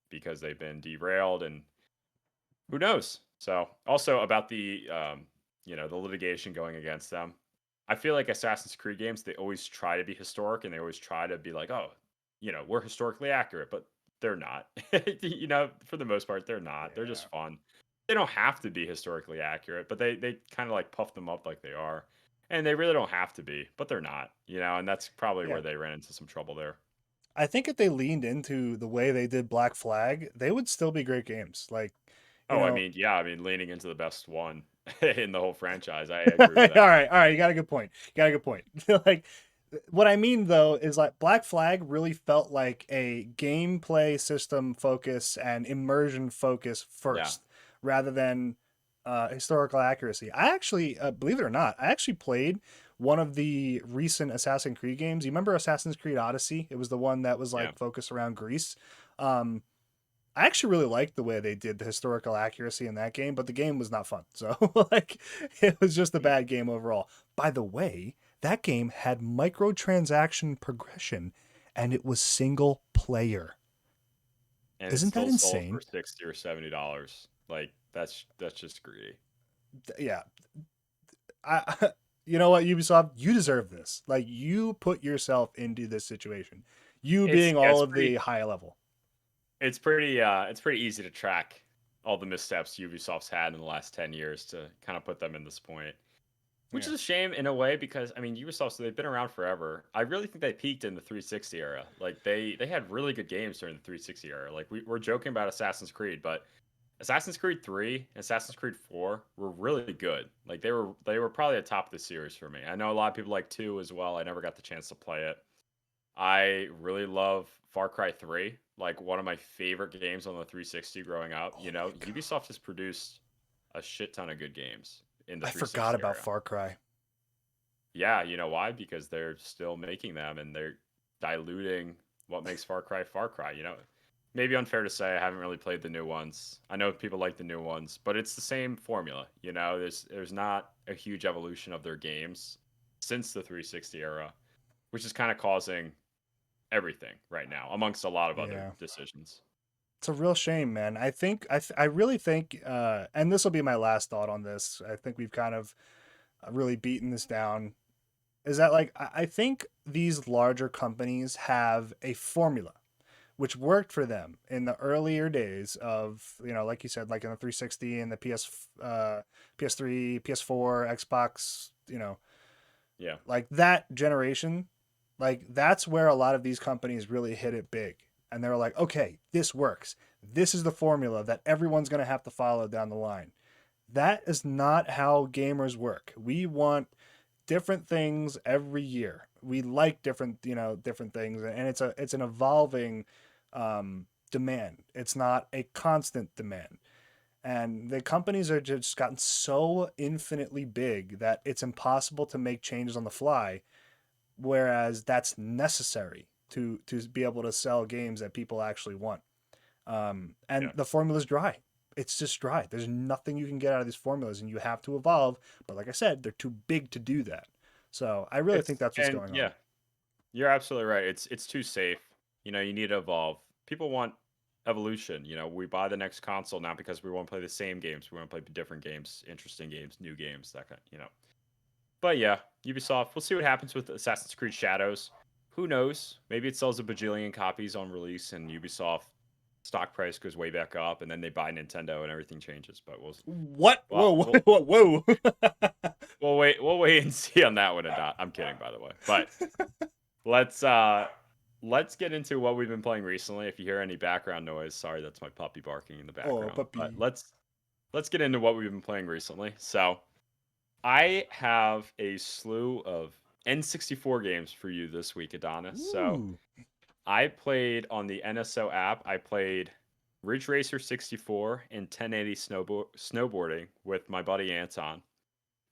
Speaker 3: because they've been derailed, and who knows? So also about the litigation going against them. I feel like Assassin's Creed games, they always try to be historic and they always try to be like, oh, we're historically accurate, but they're not. For the most part, they're not. They're
Speaker 2: yeah,
Speaker 3: just fun. They don't have to be historically accurate, but they kind of like puff them up like they are. And they really don't have to be, but they're not, and that's probably
Speaker 2: yeah.
Speaker 3: where they ran into some trouble there.
Speaker 2: I think if they leaned into the way they did Black Flag, they would still be great games. Like, you
Speaker 3: Oh, I
Speaker 2: know,
Speaker 3: mean, yeah, I mean, leaning into the best one in the whole franchise. I
Speaker 2: all
Speaker 3: agree with that.
Speaker 2: right, you got a good point. You got a good point. Like, what I mean though is like Black Flag really felt like a gameplay system focus and immersion focus
Speaker 3: Yeah,
Speaker 2: first, rather than historical accuracy. I actually, believe it or not, I actually played one of the recent Assassin's Creed games. You remember Assassin's Creed Odyssey? It was the one that was
Speaker 3: yeah,
Speaker 2: like focused around Greece. Um, I actually really liked the way they did the historical accuracy in that game, but the game was not fun. So like it was just a
Speaker 3: mm,
Speaker 2: bad game overall. By the way, that game had microtransaction progression and it was single player.
Speaker 3: and it
Speaker 2: Isn't that
Speaker 3: still sold for
Speaker 2: insane?
Speaker 3: $60 or $70. Like that's just greedy.
Speaker 2: Yeah. I you know what, Ubisoft, you deserve this. Like you put yourself into this situation. You
Speaker 3: It's
Speaker 2: being
Speaker 3: yeah,
Speaker 2: all of the high level.
Speaker 3: it's pretty easy to track all the missteps Ubisoft's had in the last 10 years to kind of put them in this point. Which
Speaker 2: Yeah.
Speaker 3: is a shame in a way because I mean Ubisoft, so they've been around forever. I really think they peaked in the 360 era. Like they had really good games during the 360 era. Like we're joking about Assassin's Creed, but Assassin's Creed 3 and Assassin's Creed 4 were really good. Like they were probably at top of the series for me. I know a lot of people like 2 as well. I never got the chance to play it. I really love Far Cry 3, like one of my favorite games on the 360 growing up.
Speaker 2: Oh my god.
Speaker 3: Ubisoft has produced a shit ton of good games in the
Speaker 2: I forgot
Speaker 3: 360
Speaker 2: about
Speaker 3: era.
Speaker 2: Far Cry.
Speaker 3: Yeah, you know why? Because they're still making them and they're diluting what makes Far Cry Far Cry. Maybe unfair to say I haven't really played the new ones. I know people like the new ones, but it's the same formula. There's not a huge evolution of their games since the 360 era, which is kind of causing everything right now, amongst a lot of other
Speaker 2: Yeah.
Speaker 3: decisions.
Speaker 2: It's a real shame, man. I think I really think, and this will be my last thought on this. I think we've kind of really beaten this down. Is that like I think these larger companies have a formula which worked for them in the earlier days of like you said, like in the 360 and the PS3, PS4, Xbox,
Speaker 3: Yeah.
Speaker 2: like that generation, like that's where a lot of these companies really hit it big. And they were like, okay, this works. This is the formula that everyone's going to have to follow down the line. That is not how gamers work. We want different things every year. We like different things, and it's an evolving demand. It's not a constant demand. And the companies are just gotten so infinitely big that it's impossible to make changes on the fly, whereas that's necessary. to be able to sell games that people actually want. And
Speaker 3: Yeah.
Speaker 2: the formula's dry. It's just dry. There's nothing you can get out of these formulas, and you have to evolve. But like I said, they're too big to do that. So I really think that's what's going on.
Speaker 3: Yeah, you're absolutely right. It's too safe. You need to evolve. People want evolution. We buy the next console not because we want to play the same games. We want to play different games, interesting games, new games, that kind. But yeah, Ubisoft. We'll see what happens with Assassin's Creed Shadows. Who knows? Maybe it sells a bajillion copies on release, and Ubisoft stock price goes way back up, and then they buy Nintendo, and everything changes. But
Speaker 2: What?
Speaker 3: well,
Speaker 2: Whoa,
Speaker 3: we'll
Speaker 2: whoa, whoa, whoa.
Speaker 3: we'll wait and see on that one. I'm kidding, by the way. But let's let's get into what we've been playing recently. If you hear any background noise, sorry, that's my puppy barking in the
Speaker 2: Oh,
Speaker 3: background. But
Speaker 2: puppy.
Speaker 3: let's get into what we've been playing recently. So I have a slew of N64 games for you this week, Adonis. So
Speaker 2: Ooh.
Speaker 3: I played on the NSO app. I played Ridge Racer 64 and 1080 snowboarding with my buddy Anton.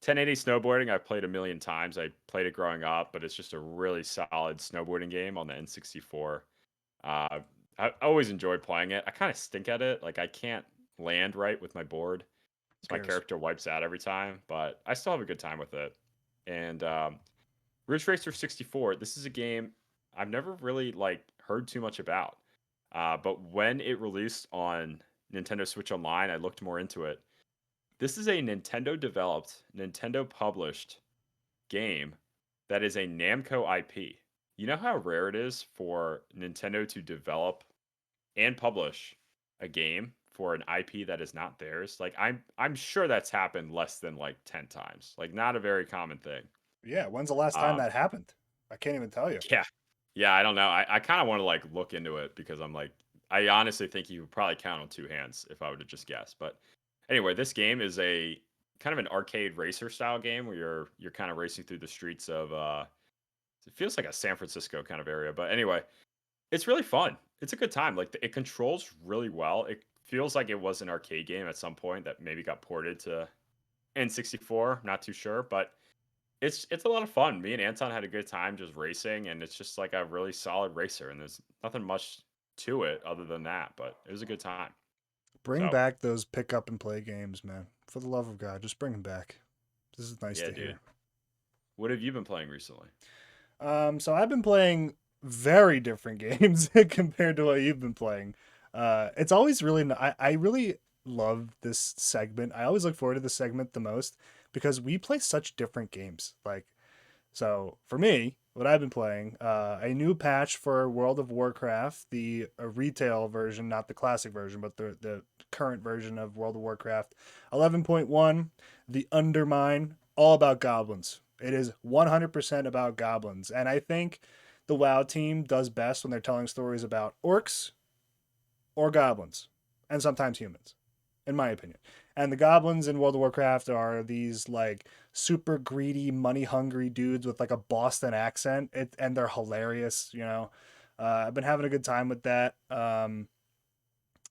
Speaker 3: 1080 snowboarding I played a million times. I played it growing up, but it's just a really solid snowboarding game on the N64. I always enjoy playing it. I kind of stink at it. Like I can't land right with my board. So my
Speaker 2: Cares.
Speaker 3: character wipes out every time, but I still have a good time with it. And Ridge Racer 64, this is a game I've never really heard too much about. But when it released on Nintendo Switch Online, I looked more into it. This is a Nintendo developed, Nintendo published game that is a Namco IP. You know how rare it is for Nintendo to develop and publish a game for an IP that is not theirs? Like I'm sure that's happened less than 10 times. Like not a very common thing.
Speaker 2: Yeah, when's the last time
Speaker 3: Um
Speaker 2: that happened? I can't even tell you.
Speaker 3: yeah. Yeah, I don't know. I kind of want to look into it because I honestly think you would probably count on two hands if I were to just guess. But anyway, this game is a kind of an arcade racer style game where you're kind of racing through the streets of it feels like a San Francisco kind of area. But anyway, it's really fun. It's a good time. It controls really well. It feels like it was an arcade game at some point that maybe got ported to N64. Not too sure, but it's a lot of fun. Me and Anton had a good time just racing, and it's just like a really solid racer. And there's nothing much to it other than that, but it was a good time.
Speaker 2: Bring
Speaker 3: So
Speaker 2: back those pick up and play games, man. For the love of God, just bring them back. This is nice
Speaker 3: yeah,
Speaker 2: to
Speaker 3: dude.
Speaker 2: hear.
Speaker 3: What have you been playing recently?
Speaker 2: So I've been playing very different games compared to what you've been playing. It's always really, I really love this segment. I always look forward to this segment the most because we play such different games. So for me, what I've been playing, a new patch for World of Warcraft, the retail version, not the classic version, but the current version of World of Warcraft, 11.1, the Undermine, all about goblins. It is 100% about goblins, and I think the WoW team does best when they're telling stories about orcs or goblins, and sometimes humans, in my opinion. And the goblins in World of Warcraft are these super greedy, money hungry dudes with a Boston accent. And they're hilarious. I've been having a good time with that.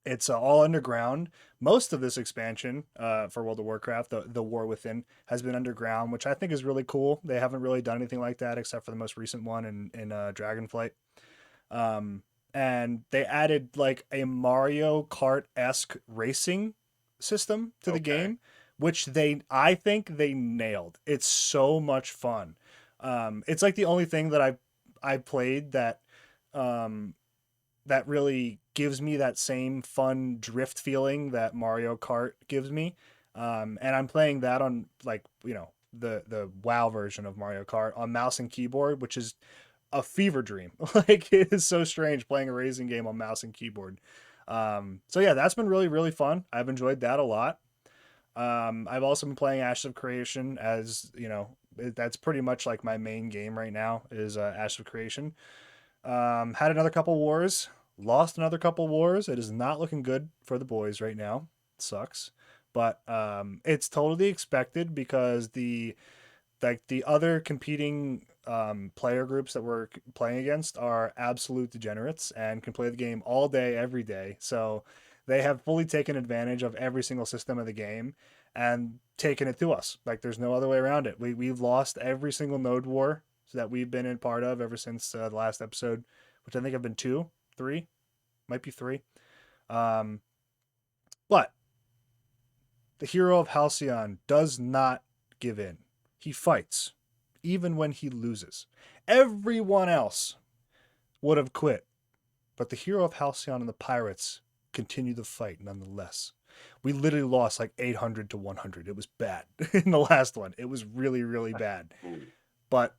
Speaker 2: It's all underground. Most of this expansion for World of Warcraft, the War Within, has been underground, which I think is really cool. They haven't really done anything like that except for the most recent one in Dragonflight. Um, and they added a Mario Kart esque racing system to the
Speaker 3: Okay.
Speaker 2: game, which I think they nailed. It's so much fun. It's the only thing that I played um, that really gives me that same fun drift feeling that Mario Kart gives me. And I'm playing that on the WoW version of Mario Kart on mouse and keyboard, which is a fever dream. It is so strange playing a racing game on mouse and keyboard. So yeah, that's been really, really fun. I've enjoyed that a lot. I've also been playing Ashes of Creation, as that's pretty much my main game right now is Ashes of Creation. Had another couple wars, lost another couple wars. It is not looking good for the boys right now. It sucks, but it's totally expected because the other competing player groups that we're playing against are absolute degenerates and can play the game all day, every day. So they have fully taken advantage of every single system of the game and taken it to us. There's no other way around it. We've lost every single node war that we've been in part of ever since the last episode which I think have been 2, 3, might be 3. Um, but the hero of Halcyon does not give in. He fights, even when he loses. Everyone else would have quit, but the hero of Halcyon and the pirates continue the fight nonetheless. We literally lost like 800 to 100. It was bad in the last one. It was really, really bad.
Speaker 3: Ooh,
Speaker 2: But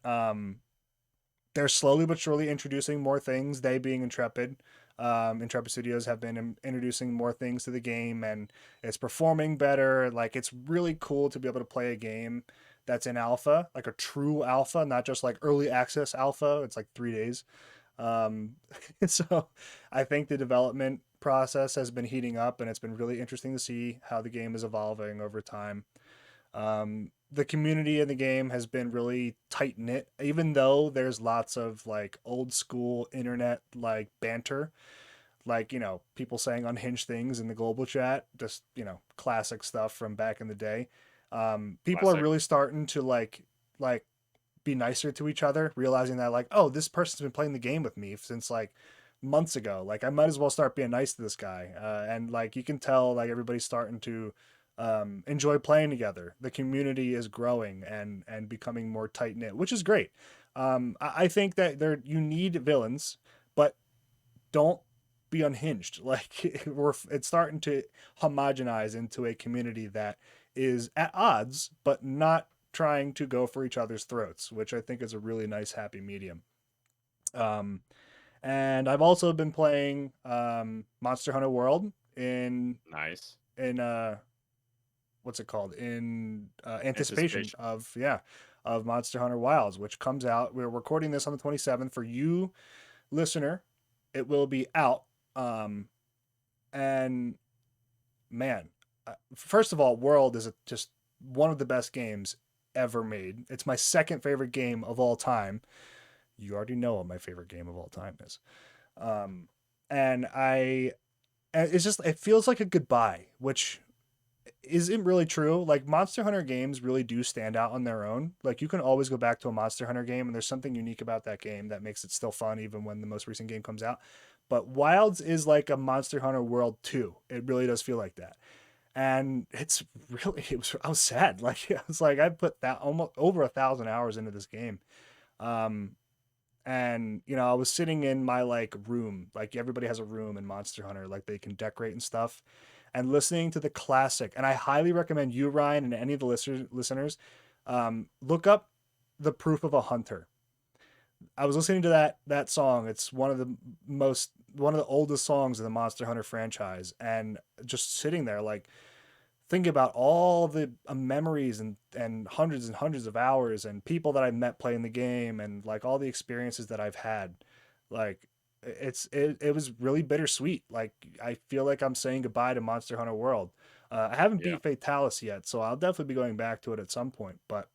Speaker 2: they're slowly but surely introducing more things. They being Intrepid. Intrepid Studios have been introducing more things to the game, and it's performing better. Like, it's really cool to be able to play a game that's in alpha, like a true alpha, not just like early access alpha. It's like 3 days. Um, so I think the development process has been heating up, and it's been really interesting to see how the game is evolving over time. The community in the game has been really tight knit, even though there's lots of like old school internet like banter, like, people saying unhinged things in the global chat, just, classic stuff from back in the day. People are
Speaker 3: classic.
Speaker 2: really starting to like be nicer to each other, realizing that like, oh, this person's been playing the game with me since like months ago. Like, I might as well start being nice to this guy. And like, you can tell like everybody's starting to enjoy playing together. The community is growing and becoming more tight knit, which is great. I think that you need villains, but don't be unhinged. Like, it's starting to homogenize into a community that is at odds, but not trying to go for each other's throats, which I think is a really nice happy medium. Um, and I've also been playing Monster Hunter World
Speaker 3: Nice.
Speaker 2: in what's it called, in anticipation
Speaker 3: Anticipation.
Speaker 2: of Monster Hunter Wilds, which comes out. We're recording this on the 27th for you, listener. It will be out. And man, first of all, World is just one of the best games ever made. It's my second favorite game of all time. You already know what my favorite game of all time is. Um, and it's just, it feels like a goodbye, which isn't really true. Like, Monster Hunter games really do stand out on their own. Like, you can always go back to a Monster Hunter game, and there's something unique about that game that makes it still fun, even when the most recent game comes out. But Wilds is like a Monster Hunter World 2. It really does feel like that. And I was sad. Like, I was like, I put that almost over 1,000 hours into this game. Um, and I was sitting in my like room, like everybody has a room in Monster Hunter, like they can decorate and stuff, and listening to the classic. And I highly recommend you, Ryan, and any of the listeners, look up The Proof of a Hunter. I was listening to that song. It's one of the oldest songs in the Monster Hunter franchise, and just sitting there like thinking about all the memories and hundreds of hours and people that I met playing the game, and like all the experiences that I've had. Like, it was really bittersweet. Like, I feel like I'm saying goodbye to Monster Hunter World. I haven't
Speaker 3: Yeah.
Speaker 2: beat Fatalis yet, so I'll definitely be going back to it at some point. But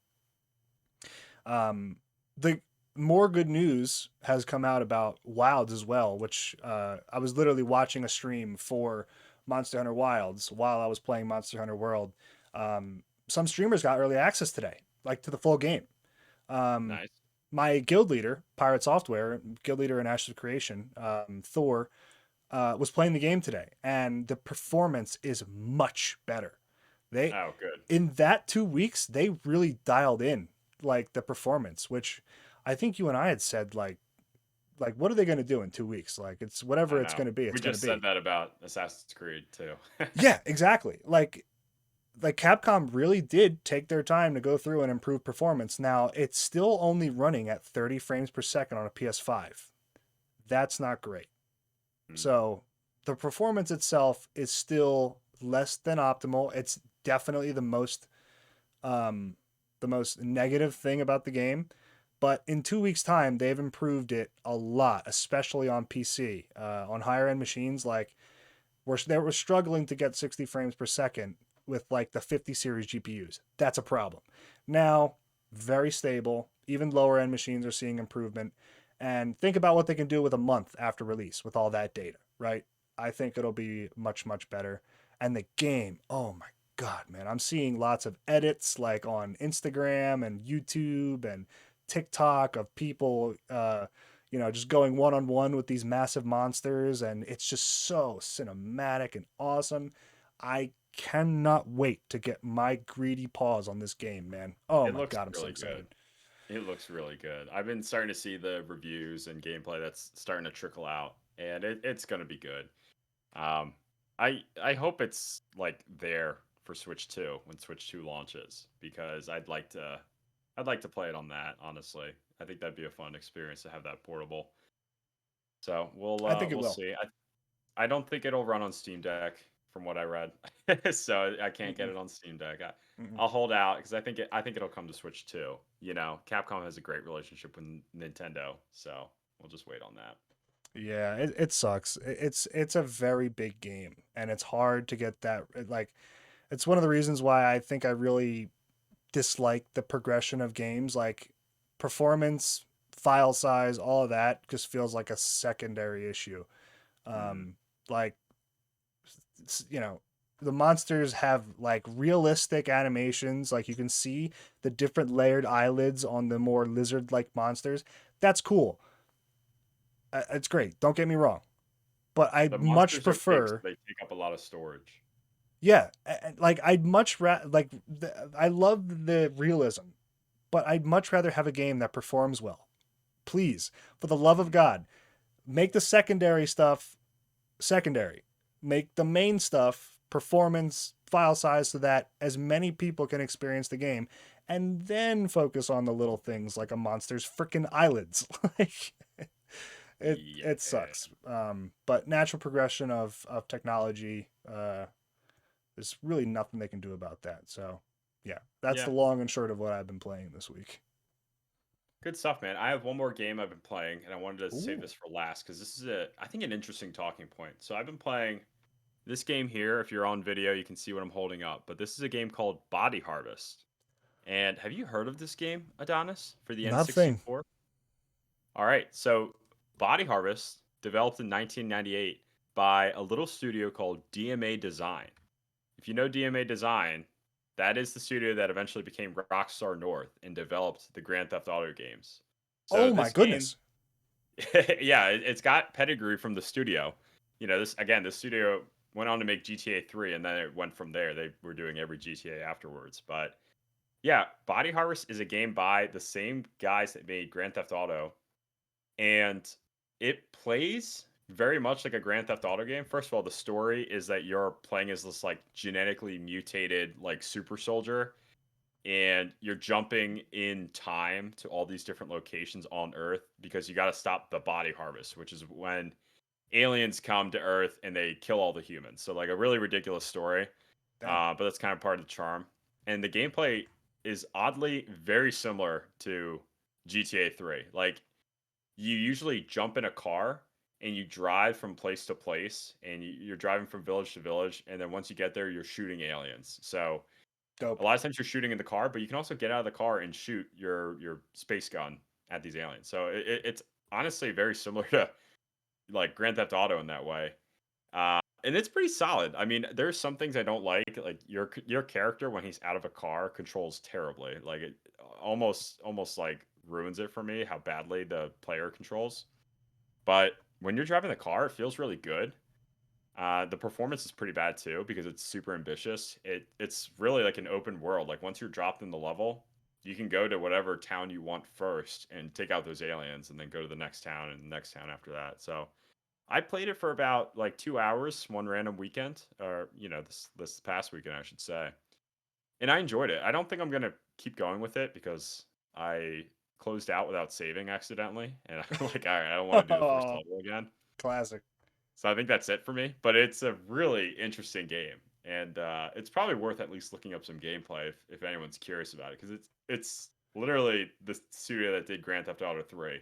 Speaker 2: um, the more good news has come out about Wilds as well, which I was literally watching a stream for Monster Hunter Wilds while I was playing Monster Hunter World. Some streamers got early access today, like to the full game. Um,
Speaker 3: Nice.
Speaker 2: my guild leader, Pirate Software, guild leader in Ashes of Creation, Thor, was playing the game today, and the performance is much better. They
Speaker 3: Oh, good.
Speaker 2: In that 2 weeks, they really dialed in like the performance, which I think you and I had said like what are they going to do in 2 weeks? Like, it's whatever
Speaker 3: I
Speaker 2: it's
Speaker 3: know.
Speaker 2: going to be.
Speaker 3: We
Speaker 2: It's going to
Speaker 3: just said
Speaker 2: be.
Speaker 3: that about Assassin's Creed too.
Speaker 2: Yeah, exactly. Like Capcom really did take their time to go through and improve performance. Now, it's still only running at 30 frames per second on a PS5. That's not great.
Speaker 3: Mm,
Speaker 2: So the performance itself is still less than optimal. It's definitely um, the most negative thing about the game. But in 2 weeks' time, they've improved it a lot, especially on PC. On higher end machines, like they were struggling to get 60 frames per second with like the 50 series GPUs. That's a problem. Now, very stable. Even lower end machines are seeing improvement. And think about what they can do with a month after release with all that data, right? I think it'll be much, much better. And the game, oh my God, man. I'm seeing lots of edits like on Instagram and YouTube and TikTok of people, just going one on one with these massive monsters, and it's just so cinematic and awesome. I cannot wait to get my greedy paws on this game, man. Oh
Speaker 3: It
Speaker 2: my
Speaker 3: looks
Speaker 2: god, I'm so
Speaker 3: really good.
Speaker 2: excited.
Speaker 3: It looks really good. I've been starting to see the reviews and gameplay that's starting to trickle out, and it's gonna be good. Um, I hope it's like there for Switch 2 when Switch 2 launches because I'd like to play it on that, honestly. I think that'd be a fun experience to have that portable. So we'll
Speaker 2: I
Speaker 3: uh
Speaker 2: think it
Speaker 3: we'll
Speaker 2: will.
Speaker 3: see. I don't think it'll run on Steam Deck from what I read. So I can't get
Speaker 2: Mm-mm,
Speaker 3: it on Steam Deck.
Speaker 2: mm-mm.
Speaker 3: I'll hold out because I think it'll come to Switch too. Capcom has a great relationship with Nintendo, so we'll just wait on that.
Speaker 2: Yeah, it sucks. It's a very big game, and it's hard to get that. Like, it's one of the reasons why I think I really dislike the progression of games. Like, performance, file size, all of that just feels like a secondary issue.
Speaker 3: Hmm.
Speaker 2: Um, like, the monsters have like realistic animations. Like, you can see the different layered eyelids on the more lizard-like monsters. That's cool. It's great. Don't get me wrong, but
Speaker 3: The
Speaker 2: I'd much
Speaker 3: monsters are big, so
Speaker 2: prefer.
Speaker 3: they take up a lot of storage.
Speaker 2: Yeah, like I'd much like I love the realism, but I'd much rather have a game that performs well. Please, for the love of
Speaker 3: Mm.
Speaker 2: God, make the secondary stuff secondary. Make the main stuff performance, file size, so that as many people can experience the game, and then focus on the little things like a monster's freaking eyelids. Like, it
Speaker 3: Yeah.
Speaker 2: sucks. But natural progression of technology. There's really nothing they can do about that. So, yeah, that's
Speaker 3: Yeah.
Speaker 2: the long and short of what I've been playing this week.
Speaker 3: Good stuff, man. I have one more game I've been playing, and I wanted to save
Speaker 2: Ooh,
Speaker 3: this for last because this is I think, an interesting talking point. So I've been playing this game here. If you're on video, you can see what I'm holding up. But this is a game called Body Harvest. And have you heard of this game, Adonis, for the
Speaker 2: nothing.
Speaker 3: N64? All right. So Body Harvest, developed in 1998 by a little studio called DMA Design. If you know DMA Design, that is the studio that eventually became Rockstar North and developed the Grand Theft Auto games. So
Speaker 2: Oh my
Speaker 3: this game,
Speaker 2: goodness.
Speaker 3: yeah, it's got pedigree from the studio. This studio went on to make GTA 3, and then it went from there. They were doing every GTA afterwards. But yeah, Body Harvest is a game by the same guys that made Grand Theft Auto, and it plays very much like a Grand Theft Auto game. First of all, the story is that you're playing as this like genetically mutated like super soldier, and you're jumping in time to all these different locations on Earth because you got to stop the body harvest, which is when aliens come to Earth and they kill all the humans. So like a really ridiculous story,
Speaker 2: Dang.
Speaker 3: but that's kind of part of the charm. And the gameplay is oddly very similar to GTA 3. Like, you usually jump in a car and you drive from place to place, and you're driving from village to village, and then once you get there, you're shooting aliens. So a
Speaker 2: Dope.
Speaker 3: lot of times you're shooting in the car, but you can also get out of the car and shoot your space gun at these aliens. So it's honestly very similar to like Grand Theft Auto in that way, and it's pretty solid. I mean, there's some things I don't like. Like your character when he's out of a car controls terribly. Like, it almost like ruins it for me how badly the player controls. But when you're driving the car, it feels really good. The performance is pretty bad too because it's super ambitious. It's really like an open world. Like, once you're dropped in the level, you can go to whatever town you want first and take out those aliens, and then go to the next town and the next town after that. So I played it for about like 2 hours one random weekend, or this past weekend I should say, and I enjoyed it. I don't think I'm gonna keep going with it because I closed out without saving accidentally, and I'm like, all right, I don't want to do the first
Speaker 2: Oh,
Speaker 3: level again.
Speaker 2: classic.
Speaker 3: So I think that's it for me. But it's a really interesting game, and it's probably worth at least looking up some gameplay if anyone's curious about it, because it's literally the studio that did Grand Theft Auto 3,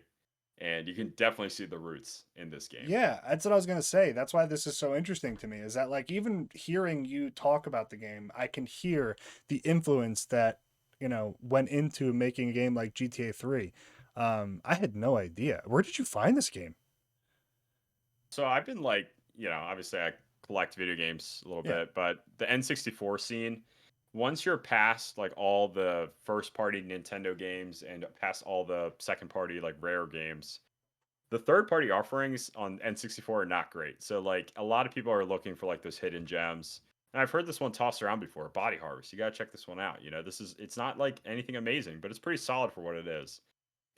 Speaker 3: and you can definitely see the roots in this game.
Speaker 2: Yeah, that's what I was gonna say. That's why this is so interesting to me. Is that, like, even hearing you talk about the game, I can hear the influence that went into making a game like GTA 3. I had no idea. Where did you find this game?
Speaker 3: So I've been like, obviously I collect video games a little
Speaker 2: Yeah.
Speaker 3: bit, but the N64 scene, once you're past like all the first party Nintendo games and past all the second party like rare games, the third party offerings on N64 are not great. So like a lot of people are looking for like those hidden gems. And I've heard this one tossed around before, Body Harvest. You got to check this one out. It's not like anything amazing, but it's pretty solid for what it is.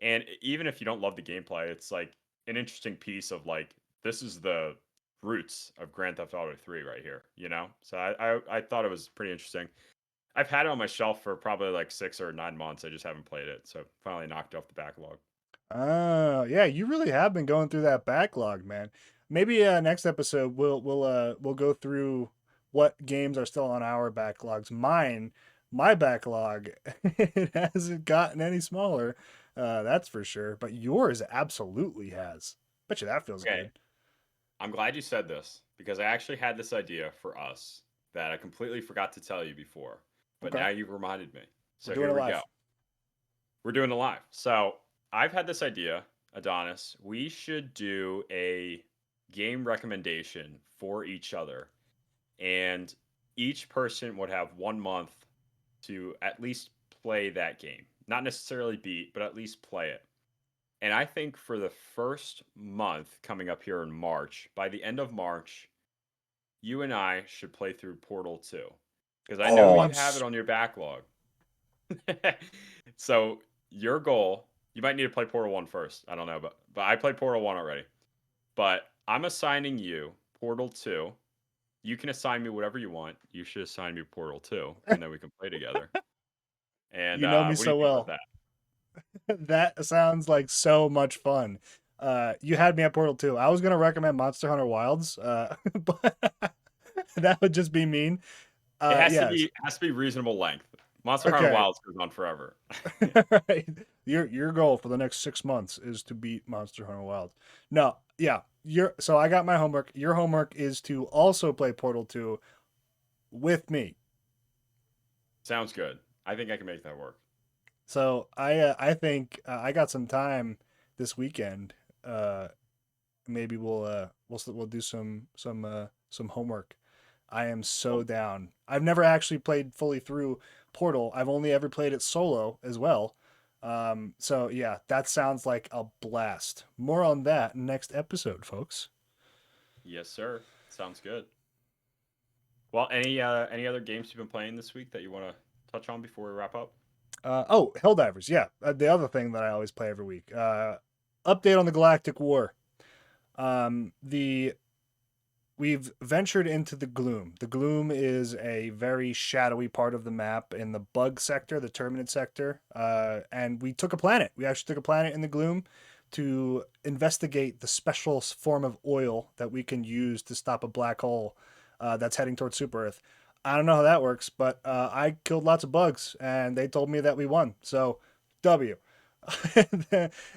Speaker 3: And even if you don't love the gameplay, it's like an interesting piece of like this is the roots of Grand Theft Auto 3 right here, you know? So I thought it was pretty interesting. I've had it on my shelf for probably like 6 or 9 months. I just haven't played it. So finally knocked off the backlog.
Speaker 2: Oh, yeah, you really have been going through that backlog, man. Maybe next episode we'll go through what games are still on our backlogs. My backlog, it hasn't gotten any smaller, that's for sure. But yours absolutely has. Bet you that feels
Speaker 3: Okay.
Speaker 2: good.
Speaker 3: I'm glad you said this because I actually had this idea for us that I completely forgot to tell you before, but
Speaker 2: Okay,
Speaker 3: now you've reminded me.
Speaker 2: we're
Speaker 3: So
Speaker 2: doing
Speaker 3: here
Speaker 2: it
Speaker 3: we go.
Speaker 2: live.
Speaker 3: We're doing it live. So I've had this idea, Adonis. We should do a game recommendation for each other, and each person would have 1 month to at least play that game. Not necessarily beat, but at least play it. And I think for the first month coming up here in March, by the end of March, you and I should play through Portal 2 because I know
Speaker 2: Oh,
Speaker 3: you have it on your backlog. So your goal, you might need to play Portal 1 first. I don't know, but I played Portal 1 already. But I'm assigning you Portal 2. You can assign me whatever you want. You should assign me Portal 2, and then we can play together. And
Speaker 2: you know me
Speaker 3: what do you
Speaker 2: so
Speaker 3: think about
Speaker 2: well.
Speaker 3: that?
Speaker 2: That sounds like so much fun. You had me at Portal 2. I was gonna recommend Monster Hunter Wilds, but that would just be mean.
Speaker 3: It
Speaker 2: Yes.
Speaker 3: has to be reasonable length. Monster Hunter
Speaker 2: Okay.
Speaker 3: Wilds goes on forever.
Speaker 2: Right. Your goal for the next 6 months is to beat Monster Hunter Wilds. No, yeah. So I got my homework. Your homework is to also play Portal 2 with me.
Speaker 3: Sounds good. I think I can make that work.
Speaker 2: So I think I got some time this weekend. Uh, Maybe we'll do some homework. I am so
Speaker 3: Well,
Speaker 2: down. I've never actually played fully through Portal. I've only ever played it solo as well. So yeah, that sounds like a blast. More on that next episode, folks.
Speaker 3: yes, sir. Sounds good. Well, any other games you've been playing this week that you want to touch on before we wrap up?
Speaker 2: Oh, Helldivers, yeah. The other thing that I always play every week. Update on the Galactic War. The We've ventured into the Gloom. The Gloom is a very shadowy part of the map in the bug sector, the Terminid sector. And we took a planet. We actually took a planet in the Gloom to investigate the special form of oil that we can use to stop a black hole that's heading towards Super Earth. I don't know how that works, but I killed lots of bugs and they told me that we won. So, W.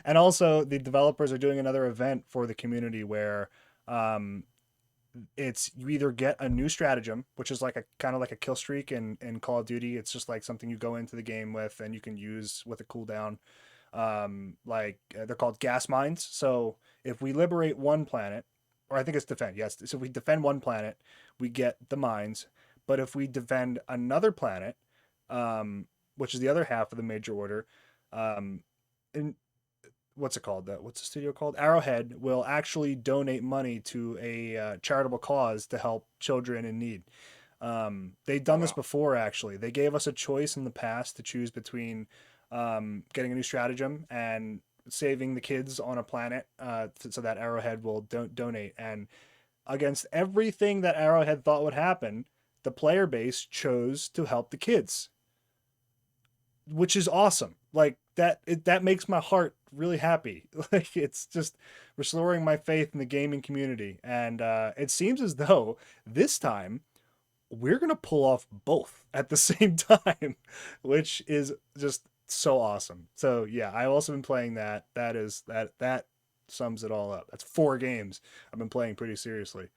Speaker 2: And also, the developers are doing another event for the community where um, it's you either get a new stratagem, which is like a kind of like a kill streak in Call of Duty. It's just like something you go into the game with and you can use with a cooldown. They're called gas mines. So if we liberate one planet, or I think it's defend, yes. So if we defend one planet, we get the mines. But if we defend another planet, which is the other half of the major order, um, in what's it called? What's the studio called? Arrowhead will actually donate money to a charitable cause to help children in need. They've
Speaker 3: Oh
Speaker 2: done this
Speaker 3: wow.
Speaker 2: before, actually. They gave us a choice in the past to choose between getting a new stratagem and saving the kids on a planet so that Arrowhead will donate. And against everything that Arrowhead thought would happen, the player base chose to help the kids, which is awesome. Like that makes my heart really happy. Like it's just restoring my faith in the gaming community. And it seems as though this time we're gonna pull off both at the same time, which is just so awesome. So yeah, I've also been playing that. That sums it all up. That's 4 games I've been playing pretty seriously.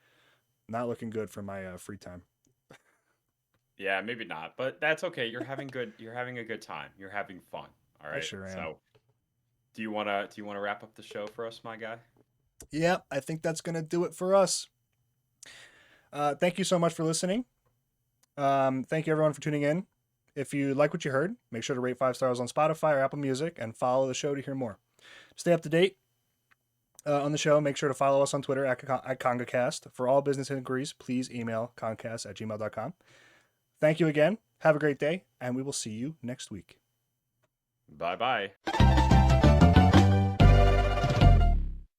Speaker 2: Not looking good for my free time.
Speaker 3: Yeah, maybe not, but that's okay. You're having a good time. You're having fun. All
Speaker 2: I
Speaker 3: right.
Speaker 2: sure am.
Speaker 3: So, do you wanna wrap up the show for us, my guy?
Speaker 2: Yeah, I think that's gonna do it for us. Thank you so much for listening. Thank you everyone for tuning in. If you like what you heard, make sure to rate 5 stars on Spotify or Apple Music and follow the show to hear more. Stay up to date. on the show. Make sure to follow us on Twitter at CongaCast. For all business inquiries, please email concast@gmail.com. Thank you again. Have a great day, and we will see you next week.
Speaker 3: Bye bye.